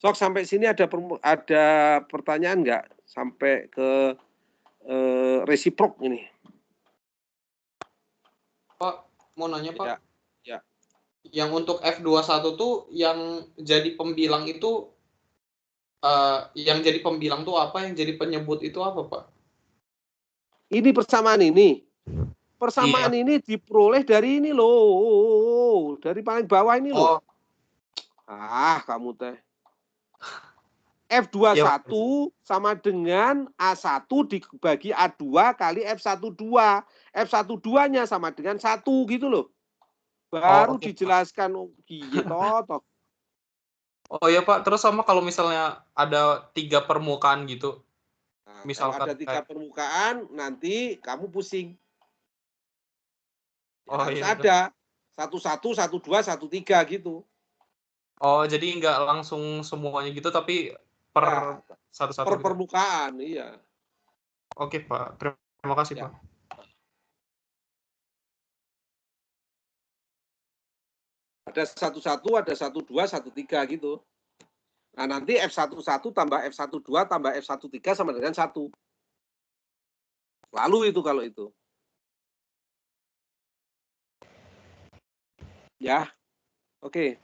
Sok, sampai sini ada pertanyaan nggak? Sampai ke resiprok ini. Pak, mau nanya Pak. Ya. Yang untuk F21 tuh yang jadi pembilang itu, yang jadi pembilang tuh apa? Yang jadi penyebut itu apa Pak? Ini persamaan ini. Persamaan ini diperoleh dari ini loh. Dari paling bawah ini loh. Kamu teh. F21 sama dengan A1 dibagi A2 kali F12. F12-nya sama dengan 1 gitu loh. Baru dijelaskan gitu toh. Oh ya Pak, terus sama kalau misalnya ada 3 permukaan gitu. Nah, misalkan kalau ada 3 permukaan, nanti kamu pusing. Harus ada 11, 12, 13 gitu. Oh, jadi nggak langsung semuanya gitu, tapi per satu-satu. Per permukaan, iya. Oke Pak, terima kasih Pak. Ada 11, ada 12, 13 gitu. Nah, nanti F11 tambah F12 tambah F13 sama dengan 1. Lalu itu kalau itu. Ya. Oke.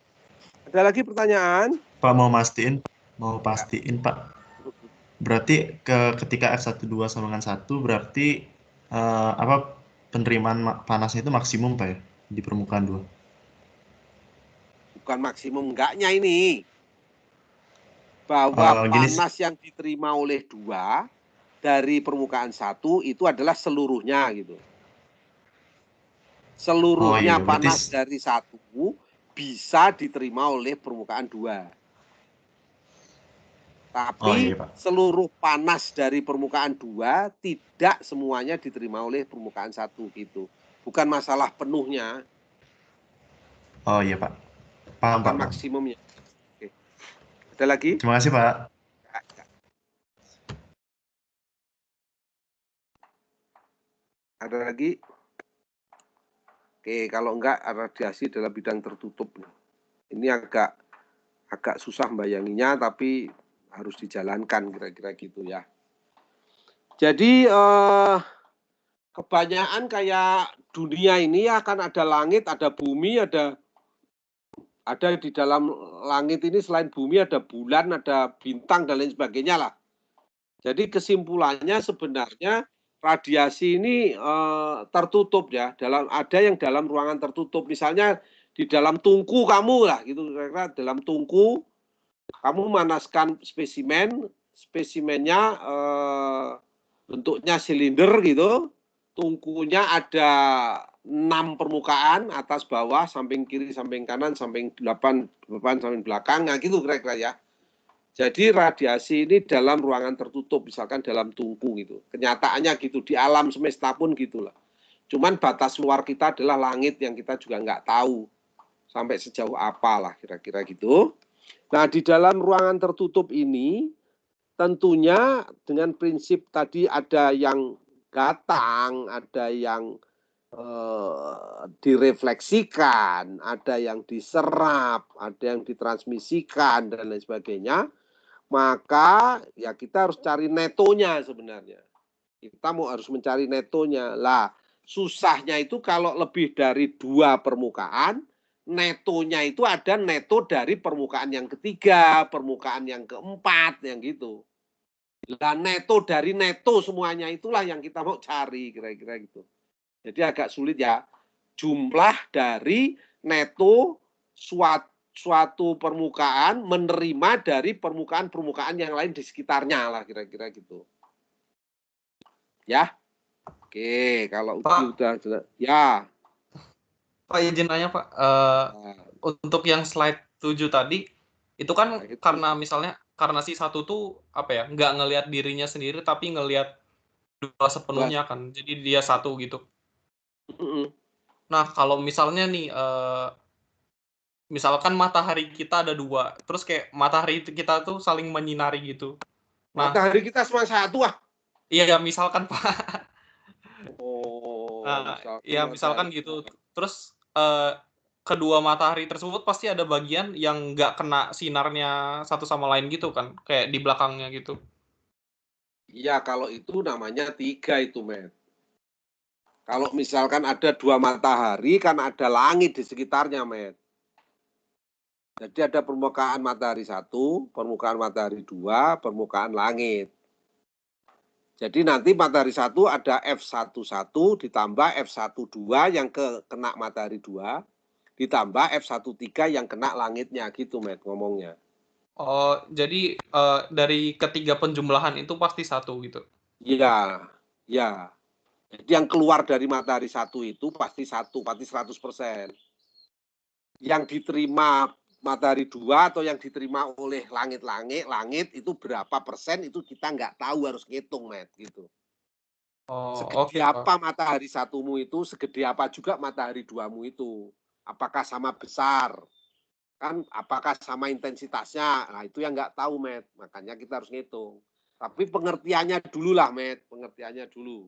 Ada lagi pertanyaan? Pak mau pastiin Pak. Berarti ketika F12 sama dengan 1 berarti penerimaan panasnya itu maksimum Pak ya di permukaan 2. Bukan maksimum enggaknya ini. Bahwa panas yang diterima oleh 2 dari permukaan 1 itu adalah seluruhnya gitu. Seluruhnya panas dari 1 bisa diterima oleh permukaan 2. Tapi seluruh panas dari permukaan 2 tidak semuanya diterima oleh permukaan 1 gitu. Bukan masalah penuhnya. Oh iya Pak. Paham bukan Pak. Maksimumnya. Oke. Ada lagi? Terima kasih Pak. Ada lagi? Oke, kalau enggak radiasi dalam bidang tertutup. Ini agak susah membayanginya, tapi harus dijalankan kira-kira gitu ya. Jadi kebanyakan kayak dunia ini akan ada langit, ada bumi, ada di dalam langit ini selain bumi ada bulan, ada bintang dan lain sebagainya lah. Jadi kesimpulannya sebenarnya radiasi ini tertutup ya, ada yang dalam ruangan tertutup, misalnya di dalam tungku kamu lah gitu, kira-kira dalam tungku kamu memanaskan spesimennya bentuknya silinder gitu, tungkunya ada 6 permukaan, atas bawah, samping kiri, samping kanan, samping depan, samping belakang, nah gitu kira-kira ya. Jadi radiasi ini dalam ruangan tertutup, misalkan dalam tungku gitu. Kenyataannya gitu, di alam semesta pun gitulah. Cuman batas luar kita adalah langit yang kita juga nggak tahu sampai sejauh apa lah kira-kira gitu. Nah di dalam ruangan tertutup ini tentunya dengan prinsip tadi ada yang datang, ada yang direfleksikan, ada yang diserap, ada yang ditransmisikan dan lain sebagainya. Maka ya kita harus cari netonya sebenarnya. Kita harus mencari netonya. Lah, susahnya itu kalau lebih dari 2 permukaan, netonya itu ada neto dari permukaan yang ketiga, permukaan yang keempat, yang gitu. Lah, neto dari neto semuanya itulah yang kita mau cari, kira-kira gitu. Jadi agak sulit ya. Jumlah dari neto suatu permukaan menerima dari permukaan-permukaan yang lain di sekitarnya lah kira-kira gitu. Ya. Oke, kalau udah ya. Pak izin nanya Pak, untuk yang slide 7 tadi itu kan karena misalnya karena si 1 tuh apa ya, nggak ngelihat dirinya sendiri tapi ngelihat 2 sepenuhnya kan. Jadi dia 1 gitu. Nah, kalau misalnya nih misalkan matahari kita ada 2, terus kayak matahari kita tuh saling menyinari gitu. Nah, matahari kita cuma 1 ah. Iya, misalkan Pak. Oh, ya misalkan gitu. Terus kedua matahari tersebut pasti ada bagian yang nggak kena sinarnya satu sama lain gitu kan, kayak di belakangnya gitu. Iya, kalau itu namanya 3 itu, Matt. Kalau misalkan ada 2 matahari, kan ada langit di sekitarnya, Matt. Jadi ada permukaan matahari 1, permukaan matahari 2, permukaan langit. Jadi nanti matahari 1 ada F11 ditambah F12 yang kena matahari 2, ditambah F13 yang kena langitnya gitu, Matt, ngomongnya. Oh, jadi dari ketiga penjumlahan itu pasti 1 gitu? Iya, ya. Jadi yang keluar dari matahari 1 itu pasti 1, pasti 100%. Yang diterima matahari 2 atau yang diterima oleh langit itu berapa persen itu kita nggak tahu, harus ngitung, Matt, gitu. Segede apa matahari 1-mu itu, segede apa juga matahari 2-mu itu. Apakah sama besar? Kan apakah sama intensitasnya? Nah, itu yang nggak tahu, Matt. Makanya kita harus ngitung. Tapi pengertiannya dulu lah, Matt. Pengertiannya dulu.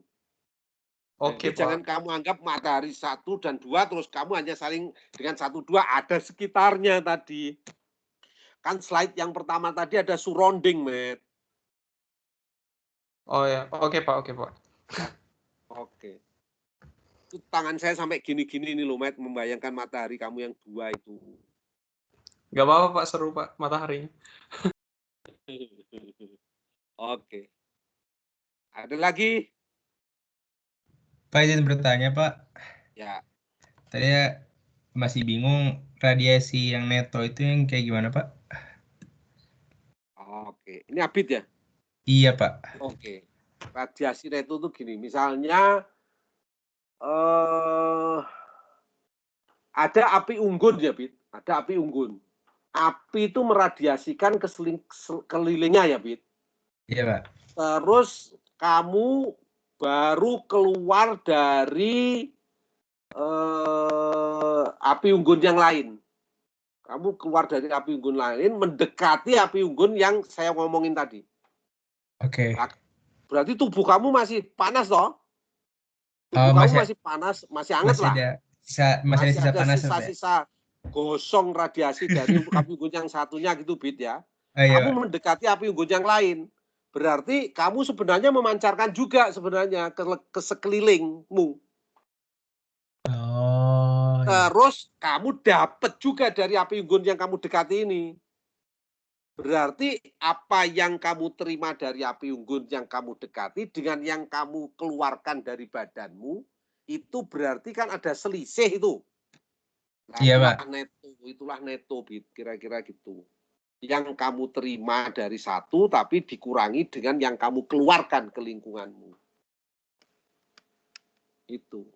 Oke, jangan kamu anggap matahari 1 dan 2 terus kamu hanya saling dengan 1, 2 ada sekitarnya tadi. Kan slide yang pertama tadi ada surrounding, Matt. Oh ya, oke Pak. Oke. Itu tangan saya sampai gini-gini nih loh, Matt, membayangkan matahari kamu yang 2 itu. Nggak apa-apa Pak, seru Pak mataharinya. Oke. Ada lagi? Pak izin bertanya Pak. Ya. Tadi ya masih bingung radiasi yang neto itu yang kayak gimana Pak? Oke. Ini Abid ya? Iya Pak. Oke. Radiasi neto itu gini. Misalnya ada api unggun ya, Bid. Ada api unggun. Api itu meradiasikan ke kelilingnya ya, Bid. Iya Pak. Terus kamu baru keluar dari api unggun yang lain. Kamu keluar dari api unggun lain, mendekati api unggun yang saya ngomongin tadi. Oke. Berarti tubuh kamu masih panas toh? Tubuh kamu masih panas, masih hangat lah. Masih ada panas. Sisa-sisa gosong radiasi dari api unggun yang satunya gitu, Bid ya. Iya, kamu mendekati api unggun yang lain. Berarti kamu sebenarnya memancarkan juga sebenarnya ke sekelilingmu. Oh. Terus kamu dapat juga dari api unggun yang kamu dekati ini. Berarti apa yang kamu terima dari api unggun yang kamu dekati dengan yang kamu keluarkan dari badanmu, itu berarti kan ada selisih itu. Nah, iya, Pak. Itulah neto, kira-kira gitu. Yang kamu terima dari satu, tapi dikurangi dengan yang kamu keluarkan ke lingkunganmu. Itu.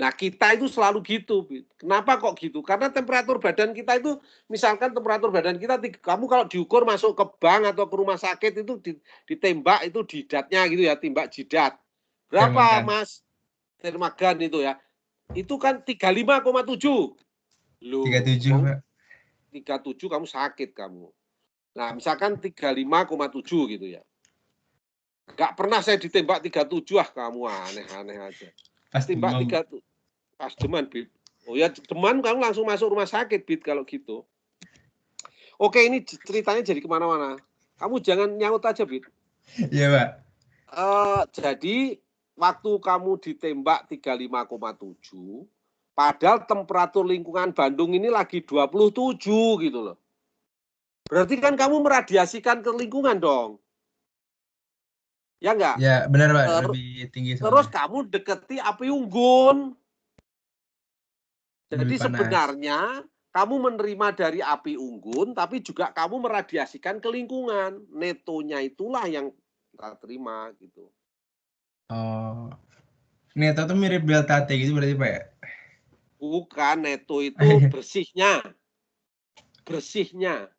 Nah, kita itu selalu gitu. Kenapa kok gitu? Karena temperatur badan kita itu, misalkan temperatur badan kita, kamu kalau diukur masuk ke bank atau ke rumah sakit itu ditembak itu jidatnya gitu ya, timbak jidat. Berapa, Mas? Termagan itu ya. Itu kan 35,7. Loh, 37, Pak. 37 kamu sakit kamu. Nah, misalkan 35,7 gitu ya. Gak pernah saya ditembak 37, kamu aneh-aneh aja. Pas tembak 37. Pas deman, Bid. Oh ya, deman kamu langsung masuk rumah sakit, Bid, kalau gitu. Oke, ini ceritanya jadi kemana-mana. Kamu jangan nyaut aja, Bid. Iya, Pak. Jadi, waktu kamu ditembak 35,7, padahal temperatur lingkungan Bandung ini lagi 27 gitu loh. Berarti kan kamu meradiasikan ke lingkungan dong. Ya enggak? Ya, benar, Pak. Lebih tinggi soalnya. Terus kamu deketi api unggun. Jadi sebenarnya kamu menerima dari api unggun, tapi juga kamu meradiasikan ke lingkungan. Netonya itulah yang kita terima gitu. Oh. Neto itu mirip delta T gitu berarti, Pak ya? Bukan, neto itu bersihnya. Bersihnya.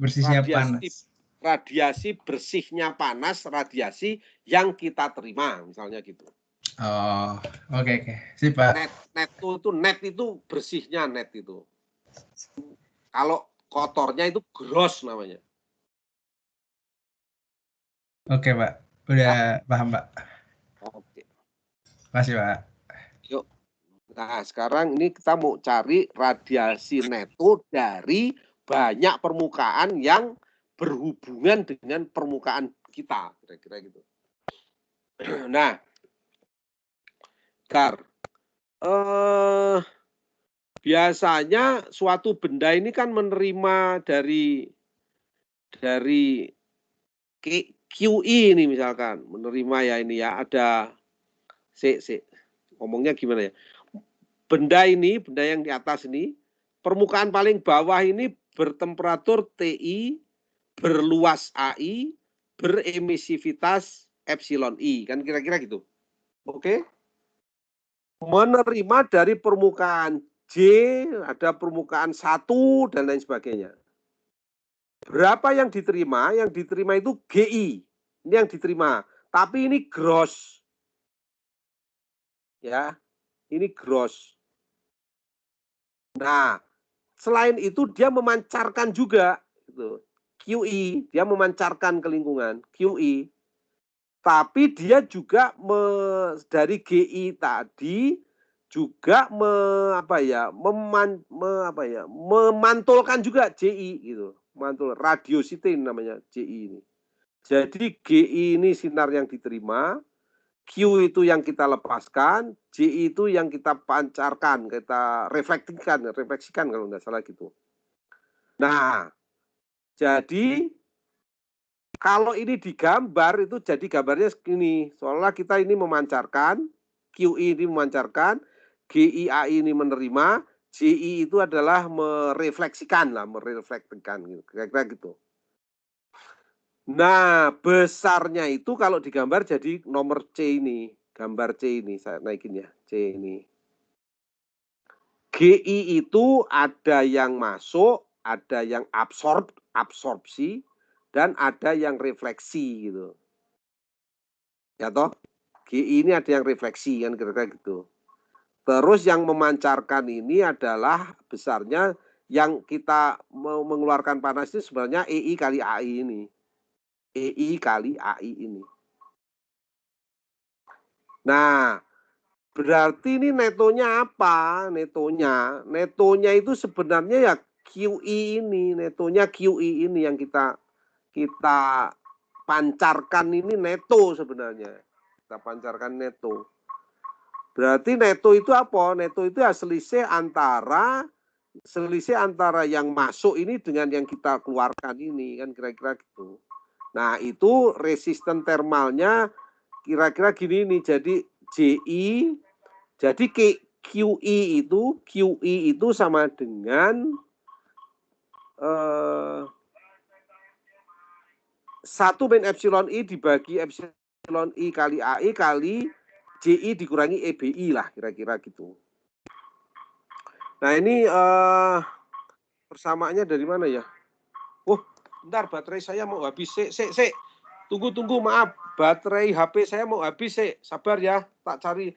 Bersihnya panas. Radiasi bersihnya panas, radiasi yang kita terima, misalnya gitu. Oh, oke. Sip, Pak. Net itu bersihnya net itu. Kalau kotornya itu gross namanya. Oke, Pak. Udah paham, Pak. Oke. Makasih, Pak. Yuk. Nah, sekarang ini kita mau cari radiasi neto dari banyak permukaan yang berhubungan dengan permukaan kita, kira-kira gitu. Nah, biasanya suatu benda ini kan menerima dari QI ini misalkan, menerima ya ini ya, ada ngomongnya gimana ya? Benda yang di atas ini, permukaan paling bawah ini bertemperatur TI, berluas AI, beremisivitas epsilon I, kan kira-kira gitu. Oke? Menerima dari permukaan J, ada permukaan 1, dan lain sebagainya. Berapa yang diterima? Yang diterima itu GI. Ini yang diterima. Tapi ini gross. Ya, ini gross. Nah, selain itu dia memancarkan juga. Gitu. QI, dia memancarkan ke lingkungan. QI. Tapi dia juga dari GI tadi juga memantulkan juga JI gitu. Mantul radiosity namanya JI ini. Jadi GI ini sinar yang diterima, Q itu yang kita lepaskan, J itu yang kita pancarkan, kita refleksikan kalau nggak salah gitu. Nah, jadi kalau ini digambar itu jadi gambarnya segini. Seolah kita ini memancarkan, QI ini memancarkan, GIAI ini menerima, JI itu adalah merefleksikan gitu, kira-kira gitu. Nah, besarnya itu kalau digambar jadi nomor C ini, gambar C ini, saya naikin ya, C ini. GI itu ada yang masuk, ada yang absorpsi, dan ada yang refleksi gitu. Ya toh, GI ini ada yang refleksi kan kira-kira gitu. Terus yang memancarkan ini adalah besarnya yang kita mau mengeluarkan panas itu sebenarnya EI kali AI ini. EI kali AI ini. Nah, berarti ini netonya apa? Netonya itu sebenarnya ya QI ini, netonya QI ini yang kita pancarkan ini neto sebenarnya. Kita pancarkan neto. Berarti neto itu apa? Neto itu ya selisih antara yang masuk ini dengan yang kita keluarkan ini kan kira-kira gitu. Nah, itu resisten termalnya kira-kira gini nih. Jadi JI, jadi QI itu sama dengan 1 min epsilon I dibagi epsilon I kali AI kali JI dikurangi EBI lah kira-kira gitu. Nah, ini persamaannya dari mana ya? Oh, bentar baterai saya mau habis. Tunggu, maaf. Baterai HP saya mau habis, sabar ya. Tak cari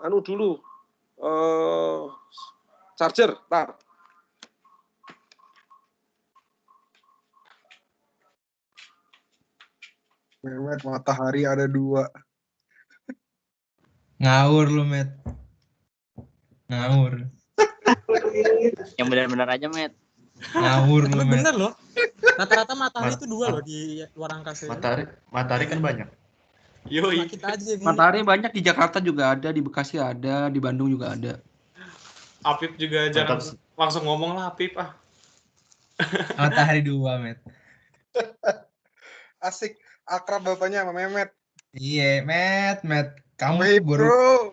dulu. Charger, tar. Mehmet, matahari ada 2. Ngawur lu, Met. Ngawur. Yang benar-benar aja, Met. Ngawur lu, Met. Bener loh. Rata-rata matahari itu 2 loh di luar angkasa. Matahari kan banyak. Yoi. Kita aja Matahari banyak di Jakarta juga ada, di Bekasi ada, di Bandung juga ada. Apip juga jarang langsung ngomong lah Apip ah. Matahari 2, Met. Asik, akrab bapaknya sama Mehmet. Iya, Met. Kamu Wait, baru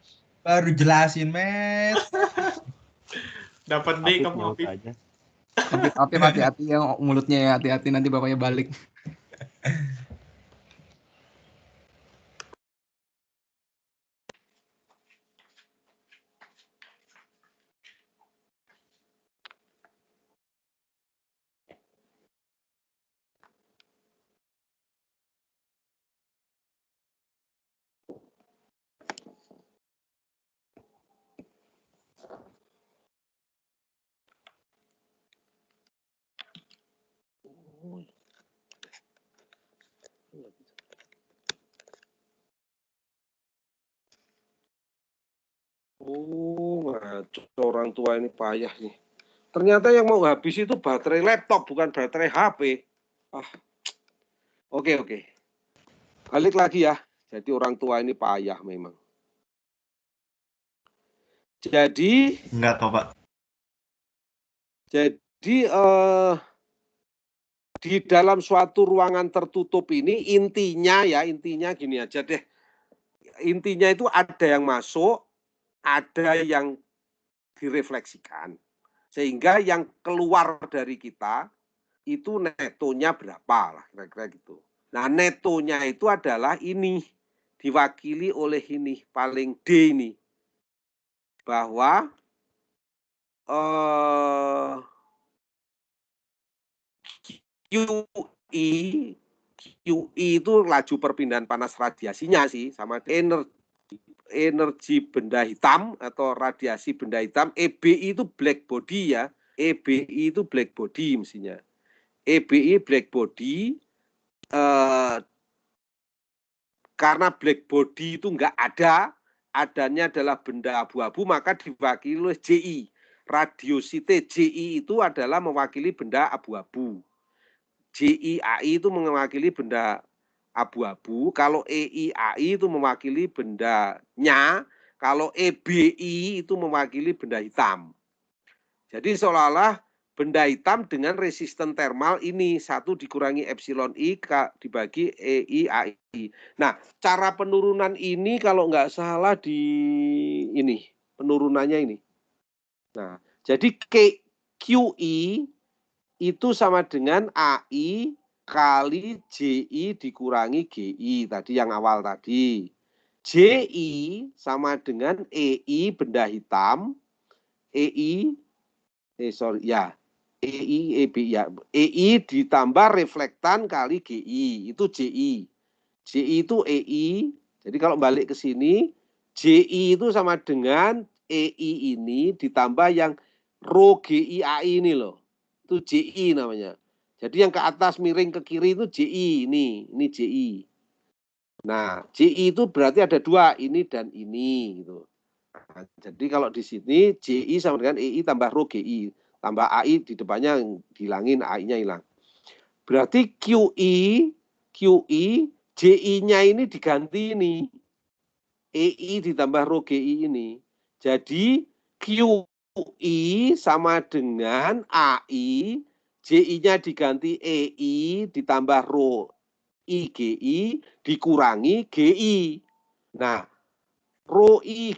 jelasin, Met. Dapat deh kamu Apip. Apip hati-hati ya mulutnya ya, hati-hati nanti bapaknya balik. Oh, ngaco orang tua ini payah nih. Ternyata yang mau habis itu baterai laptop, bukan baterai HP. Oke. Balik lagi ya. Jadi orang tua ini payah memang. Jadi enggak kok, Pak. Jadi di dalam suatu ruangan tertutup ini intinya gini aja deh. Intinya itu ada yang masuk, ada yang direfleksikan. Sehingga yang keluar dari kita itu netonya berapa lah kira-kira gitu. Nah, netonya itu adalah ini diwakili oleh ini paling D ini. Bahwa QI itu laju perpindahan panas radiasinya sih, sama energi benda hitam atau radiasi benda hitam. EBI itu black body ya, EBI itu black body mestinya. EBI black body karena black body itu enggak ada, adanya adalah benda abu-abu, maka diwakili oleh JI. Radiosité JI itu adalah mewakili benda abu-abu. JIAI itu mewakili benda abu-abu, kalau EI-AI itu mewakili bendanya, kalau EBI itu mewakili benda hitam. Jadi seolah-olah benda hitam dengan resisten thermal ini 1 dikurangi epsilon I dibagi EI-AI. Nah, cara penurunan ini kalau nggak salah di ini, penurunannya ini. Nah, jadi QI itu sama dengan AI kali JI dikurangi GI tadi yang awal tadi. JI sama dengan EI benda hitam, EI EI ditambah reflektan kali GI, itu JI. JI itu EI, jadi kalau balik ke sini, JI itu sama dengan EI ini ditambah yang rho GI AI ini loh. Itu JI namanya. Jadi yang ke atas miring ke kiri itu JI, ini JI. Nah, JI itu berarti ada 2, ini dan ini gitu. Nah, jadi kalau di sini JI sama dengan EI tambah rho GI, tambah AI di depannya dihilangin, AI-nya hilang. Berarti QI JI-nya ini diganti ini. EI ditambah rho GI ini. Jadi QI sama dengan AI, JI-nya diganti EI ditambah rho IGI dikurangi GI. Nah, rho I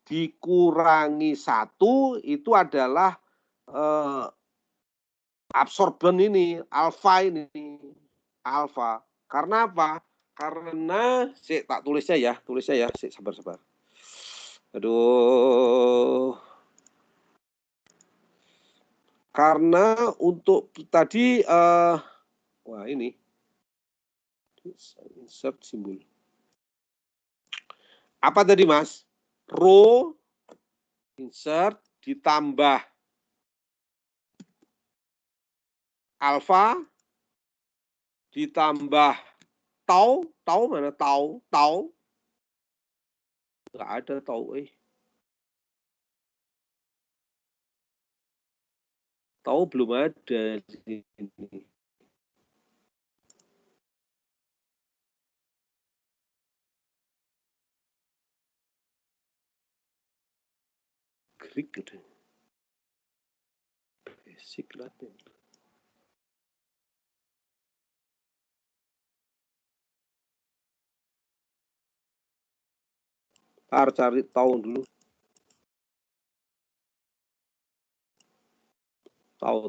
dikurangi 1 itu adalah absorben ini, alfa ini. Alfa. Karena apa? Karena tak tulisnya ya, sabar. Aduh. Karena untuk tadi wah ini insert simbol. Apa tadi, Mas? Rho insert ditambah alfa ditambah tau mana tau? Enggak ada tau Tau belum ada di sini. Greek gitu. Basic Latin. Cari tahu dulu. Tahu.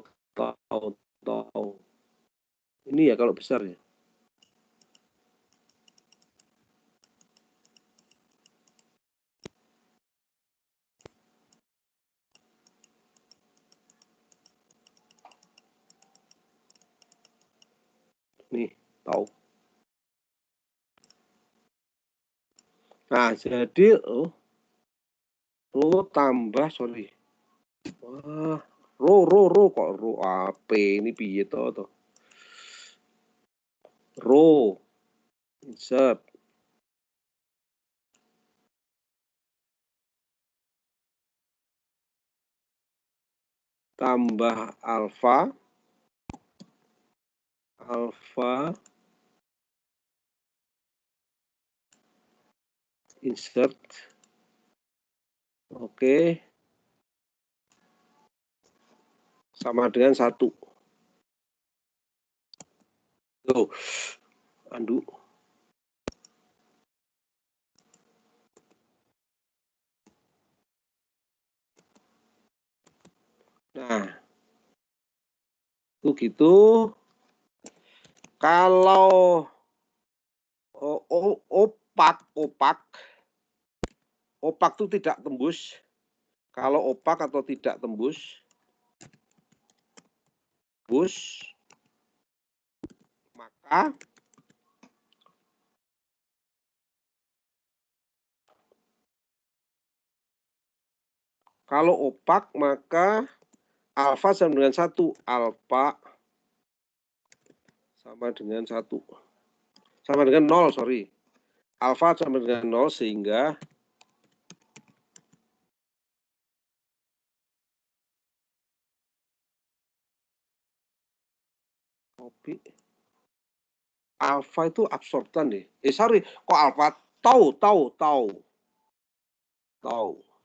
Ini ya kalau besar ya. Nih, tahu. Nah, jadi tambah sorry. Wah, ro kok ro AP ini piye to? Ro insert tambah alfa insert oke sama dengan 1. Tuh, andu. Nah, itu gitu. Kalau opak itu tidak tembus. Kalau opak atau tidak tembus, maka kalau opak maka alfa sama dengan 1. Alfa sama dengan 1. Sama dengan 0, sorry. Alfa sama dengan 0 sehingga copy Alfa itu absorptan deh. Sorry, kok alfa? Tau.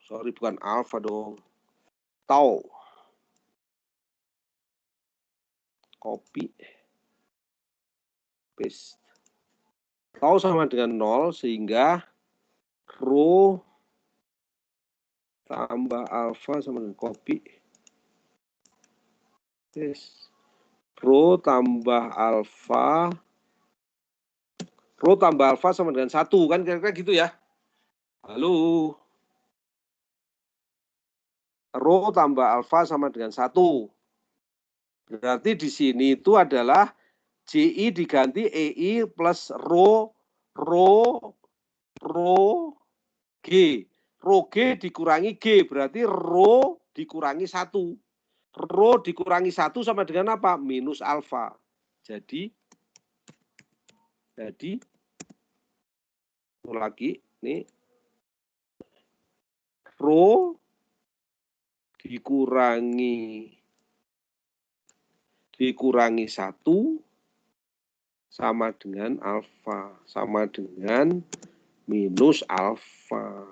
Sorry, bukan alfa dong. Tau. Copy. Paste. Tau sama dengan 0 sehingga rho tambah alfa sama dengan copy. Paste. Rho tambah alfa. Rho tambah alfa sama dengan 1 kan kira-kira gitu ya. Halo. Rho tambah alfa sama dengan 1. Berarti di sini itu adalah JI diganti EI plus rho G. Rho G dikurangi G, berarti rho dikurangi 1. Rho dikurangi 1 sama dengan apa? Minus alfa. Jadi lagi nih rho dikurangi 1 sama dengan alfa, sama dengan minus alfa.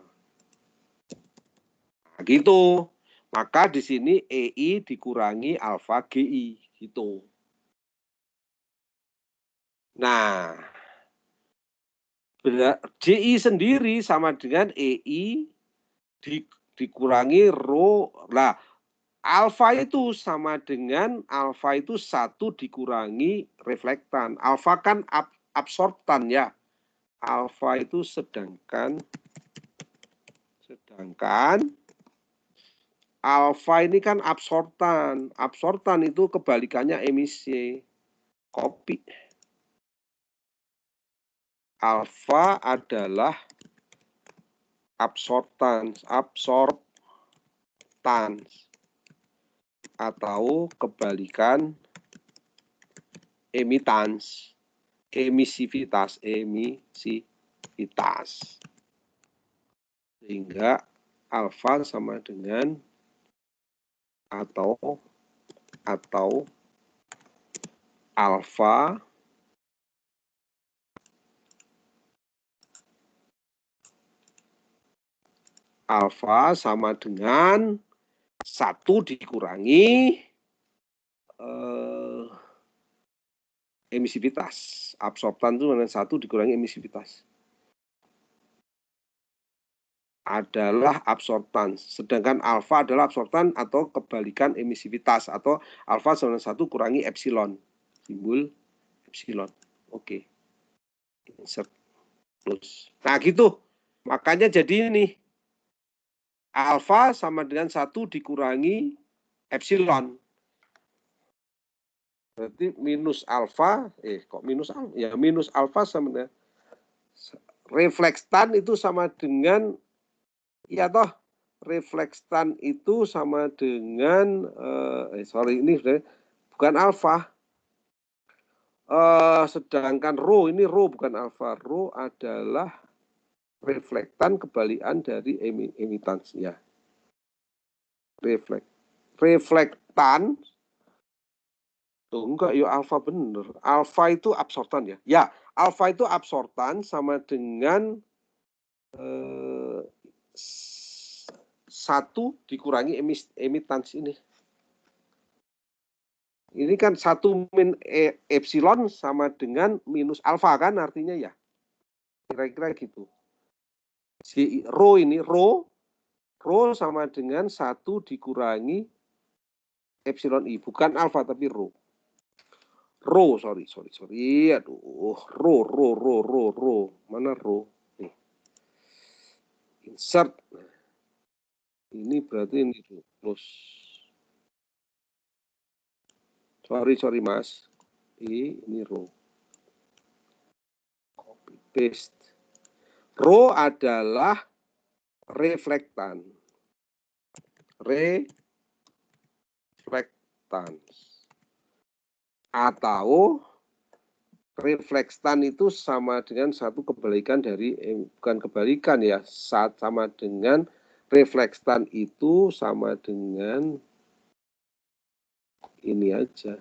Nah, gitu. Maka di sini EI dikurangi alfa GI gitu. Nah, JI sendiri sama dengan EI dikurangi rho. Nah, alfa itu sama dengan alfa itu 1 dikurangi reflektan. Alfa kan absorptan ya. Alfa itu sedangkan alfa ini kan absorptan. Absorptan itu kebalikannya emisi. Copy. Alfa adalah absorptans atau kebalikan emitans, emisivitas. Sehingga alfa sama dengan atau alfa sama dengan 1 dikurangi emisivitas. Absorptan itu dengan 1 dikurangi emisivitas. Adalah absorptan. Sedangkan alfa adalah absorptan atau kebalikan emisivitas. Atau alfa sama dengan 1 kurangi epsilon. Simbol epsilon. Oke. Insert. Plus. Nah gitu. Makanya jadi ini. Alfa sama dengan 1 dikurangi epsilon. Berarti minus alfa, kok minus alfa? Ya minus alfa sama dengan reflekstan itu sama dengan, ya toh, reflekstan itu sama dengan, sorry ini bukan alfa. Sedangkan rho, ini rho bukan alfa. Rho adalah reflektan kebalikan dari emitans ya. Reflektan tuh enggak ya, alfa bener. Alfa itu absorptan ya. Ya, alfa itu absorptan sama dengan 1 dikurangi emitans ini. Ini kan 1 min epsilon sama dengan minus alfa kan artinya ya. Kira-kira gitu. Si rho ini, rho sama dengan 1 dikurangi epsilon i. Bukan alfa tapi rho. Rho, sorry. Aduh, rho. Mana rho? Nih. Insert. Ini berarti ini plus. Sorry Mas. Ini rho. Copy paste. Rho adalah reflektan. Atau reflekstan itu sama dengan 1 kebalikan dari, bukan kebalikan ya, sama dengan reflekstan itu sama dengan ini aja.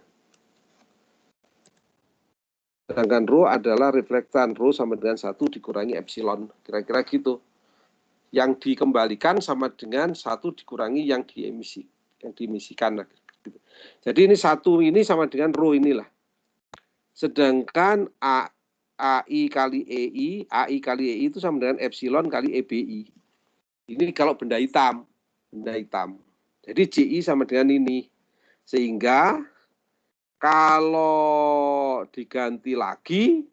Sedangkan rho adalah reflektan, rho sama dengan 1 dikurangi epsilon, kira-kira gitu. Yang dikembalikan sama dengan 1 dikurangi yang diemisikan. Jadi ini 1 ini sama dengan rho inilah. Sedangkan AI kali EI itu sama dengan epsilon kali EBI. Ini kalau benda hitam. Jadi JI sama dengan ini. Sehingga kalau diganti lagi,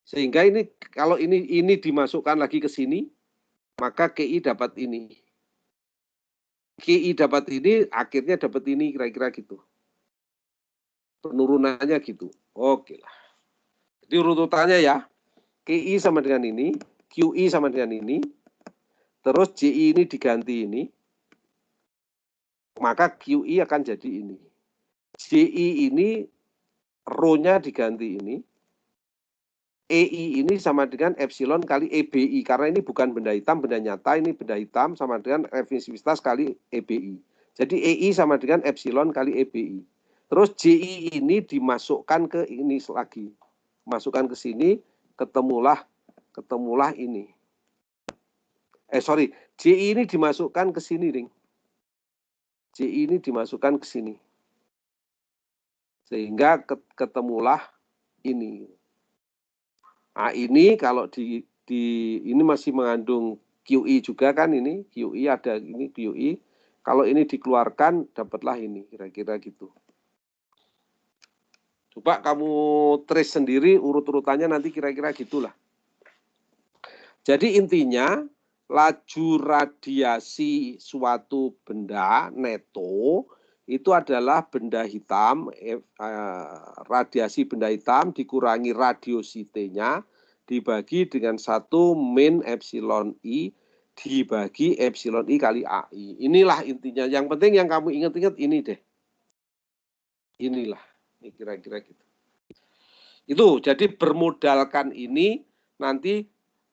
sehingga ini kalau ini dimasukkan lagi ke sini, maka KI dapat ini. KI dapat ini, akhirnya dapat ini, kira-kira gitu. Penurunannya gitu. Oke lah. Jadi urutannya ya, KI sama dengan ini, QI sama dengan ini, terus JI ini diganti ini, maka QI akan jadi ini. JI ini, rho-nya diganti ini, EI ini sama dengan epsilon kali EBI, karena ini bukan benda hitam, benda nyata, ini benda hitam sama dengan emisivitas kali EBI. Jadi EI sama dengan epsilon kali EBI. Terus JI ini dimasukkan ke ini lagi. Masukkan ke sini, ketemulah ini. JI ini dimasukkan ke sini, Ring. JI ini dimasukkan ke sini. Sehingga ketemulah ini. Nah, ini kalau ini masih mengandung QI juga kan ini, QI ada ini QI. Kalau ini dikeluarkan dapatlah ini, kira-kira gitu. Coba kamu trace sendiri urut-urutannya nanti kira-kira gitulah. Jadi intinya laju radiasi suatu benda neto itu adalah benda hitam, radiasi benda hitam dikurangi radiositenya dibagi dengan 1 min epsilon I dibagi epsilon I kali AI. Inilah intinya. Yang penting yang kamu ingat-ingat ini deh. Inilah. Ini kira-kira gitu. Itu jadi bermodalkan ini nanti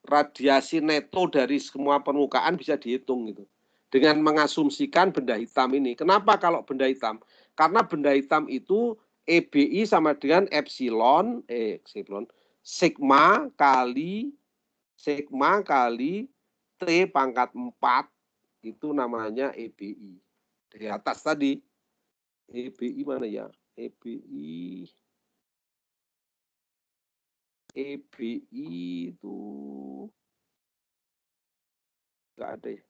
radiasi neto dari semua permukaan bisa dihitung gitu. Dengan mengasumsikan benda hitam ini. Kenapa kalau benda hitam? Karena benda hitam itu EBI sama dengan epsilon sigma kali T pangkat 4 itu namanya EBI. Dari atas tadi. EBI mana ya? EBI itu nggak ada ya.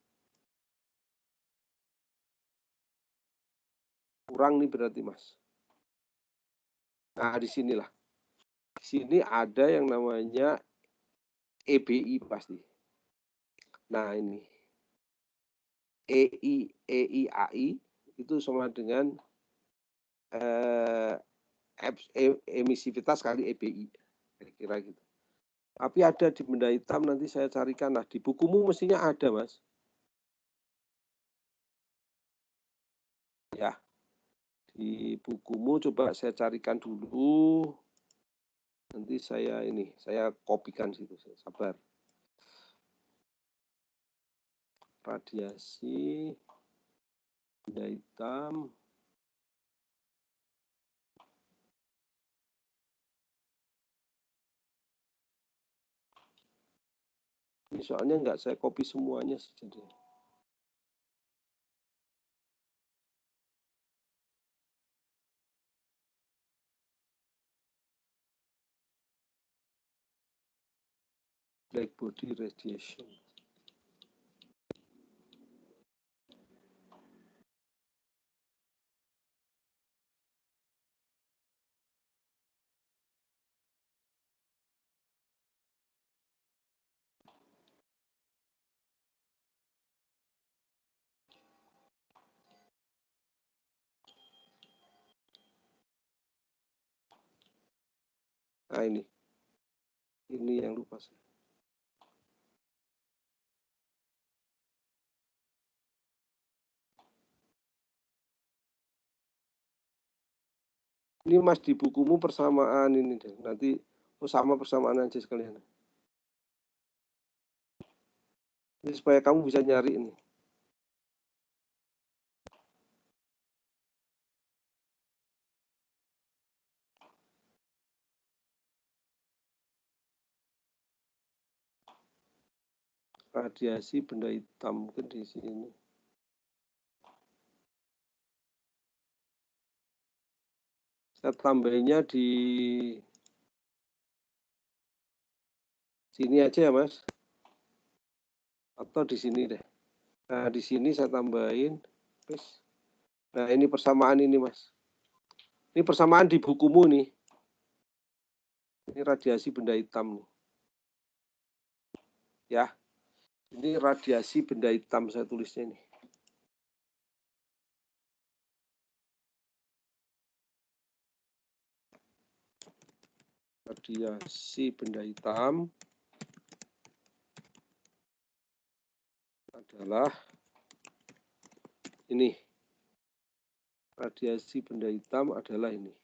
Kurang nih berarti Mas. Nah di sinilah. Di sini ada yang namanya EBI pasti. Nah ini. EI itu sama dengan emisivitas kali EBI. Kira-kira gitu. Tapi ada di benda hitam, nanti saya carikan. Nah, di bukumu mestinya ada, Mas. Ya. Di bukumu coba saya carikan dulu. Nanti saya kopikan situ. Sabar. Radiasi benda hitam. Ini soalnya nggak saya copy semuanya sih. Jadi. Black body radiation. Nah ini yang lupa saya. Ini Mas di bukumu persamaan ini deh. Nanti sama persamaan aja sekalian. Ini supaya kamu bisa nyari ini. Radiasi benda hitam mungkin di sini. Saya tambahinnya di sini aja ya, Mas. Atau di sini deh. Nah, di sini saya tambahin. Nah, ini persamaan ini, Mas. Ini persamaan di bukumu nih. Ini radiasi benda hitam nih. Ya. Ini radiasi benda hitam saya tulisnya nih. Radiasi benda hitam adalah ini. Radiasi benda hitam adalah ini.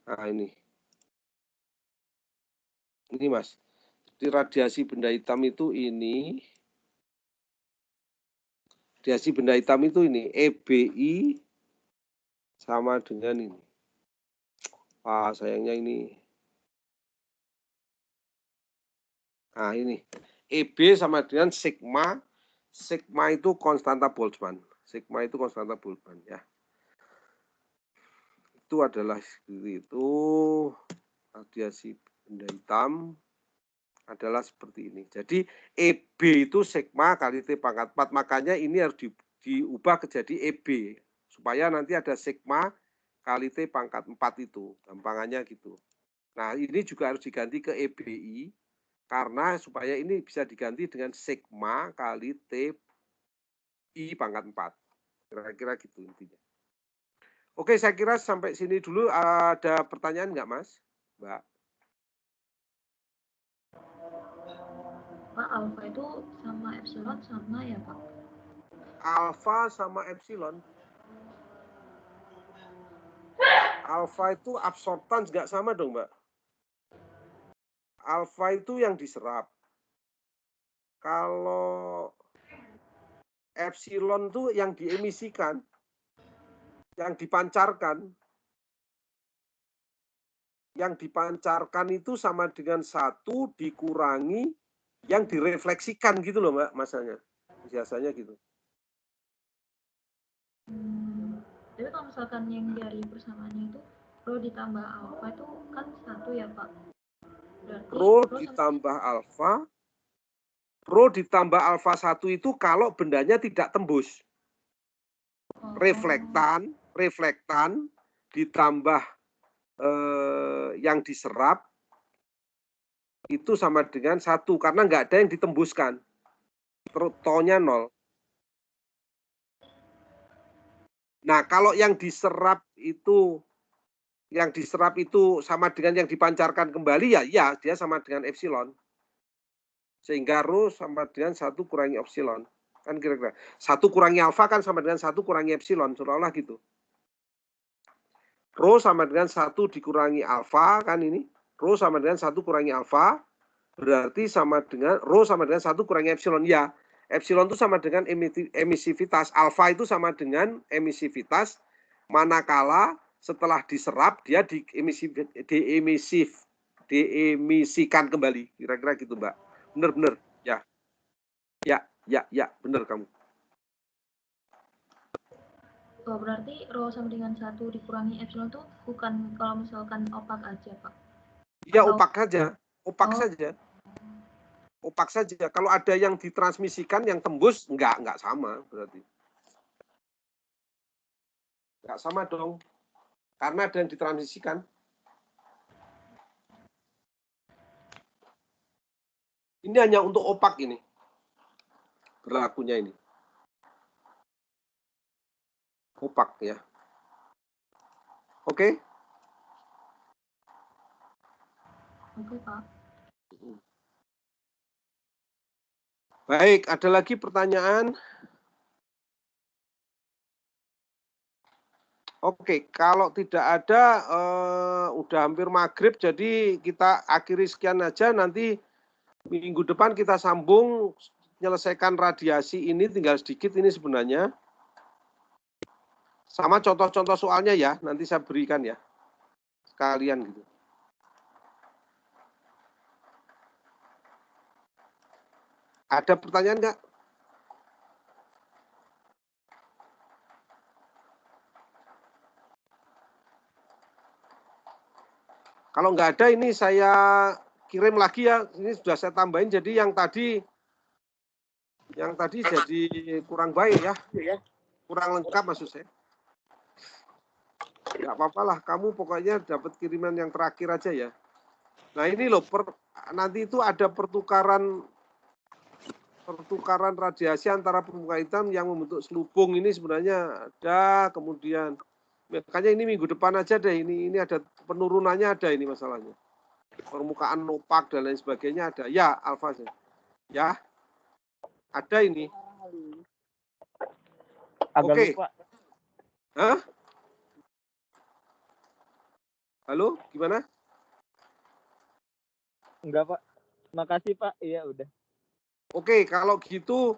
Nah, ini. Ini, Mas. Jadi radiasi benda hitam itu ini. Radiasi benda hitam itu ini. EBI sama dengan ini. Wah, sayangnya ini. Nah, ini. EB sama dengan sigma. Sigma itu konstanta Boltzmann. Sigma itu konstanta Boltzmann, ya. Itu adalah seperti itu. Radiasi benda hitam adalah seperti ini. Jadi EB itu sigma kali T pangkat 4. Makanya ini harus diubah jadi EB. Supaya nanti ada sigma kali T pangkat 4 itu. Gampangannya gitu. Nah, ini juga harus diganti ke EBI. Karena supaya ini bisa diganti dengan sigma kali T I pangkat 4. Kira-kira gitu intinya. Oke, saya kira sampai sini dulu. Ada pertanyaan nggak, Mas? Mbak? Pak, alfa itu sama epsilon sama ya, Pak? Alfa sama epsilon. Alfa itu absorptans nggak sama dong, Mbak? Alfa itu yang diserap. Kalau epsilon itu yang diemisikan, yang dipancarkan. Yang dipancarkan itu sama dengan 1 dikurangi yang direfleksikan gitu loh, Mbak, masanya. Biasanya gitu. Tapi kalau misalkan yang dari persamaannya itu rho ditambah alfa itu kan 1 ya, Pak? Berarti Rho ditambah alfa. Rho ditambah alfa 1 itu kalau bendanya tidak tembus. Reflektan ditambah yang diserap itu sama dengan 1 karena nggak ada yang ditembuskan. Tonya 0. Nah, kalau yang diserap itu sama dengan yang dipancarkan kembali ya dia sama dengan epsilon. Sehingga rho sama dengan 1 kurangi epsilon. Kan kira-kira 1 kurangi alfa kan sama dengan 1 kurangi epsilon, seolah-olah gitu. Rho sama dengan 1 dikurangi alfa, kan ini. Rho sama dengan 1 kurangi alfa, berarti sama dengan, rho sama dengan 1 kurangi epsilon. Ya, epsilon itu sama dengan emisivitas. Alfa itu sama dengan emisivitas, manakala setelah diserap, dia diemisikan kembali. Kira-kira gitu, Mbak. Benar-benar, ya. Ya, benar kamu. Oh, berarti rho sama dengan 1 dikurangi epsilon itu bukan kalau misalkan opak aja, Pak? Ya, opak saja. Opak saja. Kalau ada yang ditransmisikan, yang tembus, enggak sama berarti. Enggak sama dong. Karena ada yang ditransmisikan. Ini hanya untuk opak ini. Berlakunya ini. Opak ya. Oke? Oke, Pak. Baik, ada lagi pertanyaan? Oke, kalau tidak ada, udah hampir maghrib, jadi kita akhiri sekian aja. Nanti minggu depan kita sambung, menyelesaikan radiasi ini, tinggal sedikit ini sebenarnya. Sama contoh-contoh soalnya ya, nanti saya berikan ya, sekalian gitu. Ada pertanyaan nggak? Kalau nggak ada ini saya kirim lagi ya. Ini sudah saya tambahin. Jadi yang tadi jadi kurang baik ya. Kurang lengkap maksud saya. Nggak apa-apa lah. Kamu pokoknya dapat kiriman yang terakhir aja ya. Nah ini loh, nanti itu ada pertukaran radiasi antara permukaan hitam yang membentuk selubung ini sebenarnya ada, kemudian makanya ini minggu depan aja deh, ini ada penurunannya, ada ini masalahnya. Permukaan opak dan lain sebagainya ada. Ya, Alfa. Ya. Ada ini. Oke. Lupa. Hah? Halo, gimana? Enggak, Pak. Makasih, Pak. Iya, udah. Oke, kalau gitu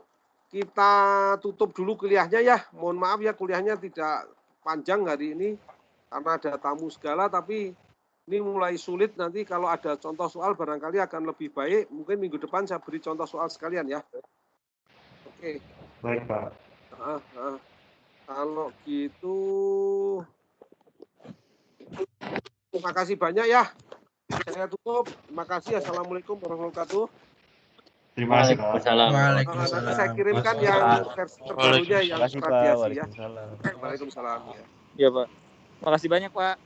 kita tutup dulu kuliahnya ya. Mohon maaf ya kuliahnya tidak panjang hari ini karena ada tamu segala, tapi ini mulai sulit. Nanti kalau ada contoh soal barangkali akan lebih baik. Mungkin minggu depan saya beri contoh soal sekalian ya. Oke. Baik, Pak. Kalau gitu terima kasih banyak ya. Saya tutup. Terima kasih. Assalamualaikum warahmatullahi wabarakatuh. Terima kasih, Pak. Nanti saya kirimkan yang versi terbarunya yang radiasi ya. Waalaikumsalam. Waalaikumsalam. Iya, Pak. Makasih banyak, Pak.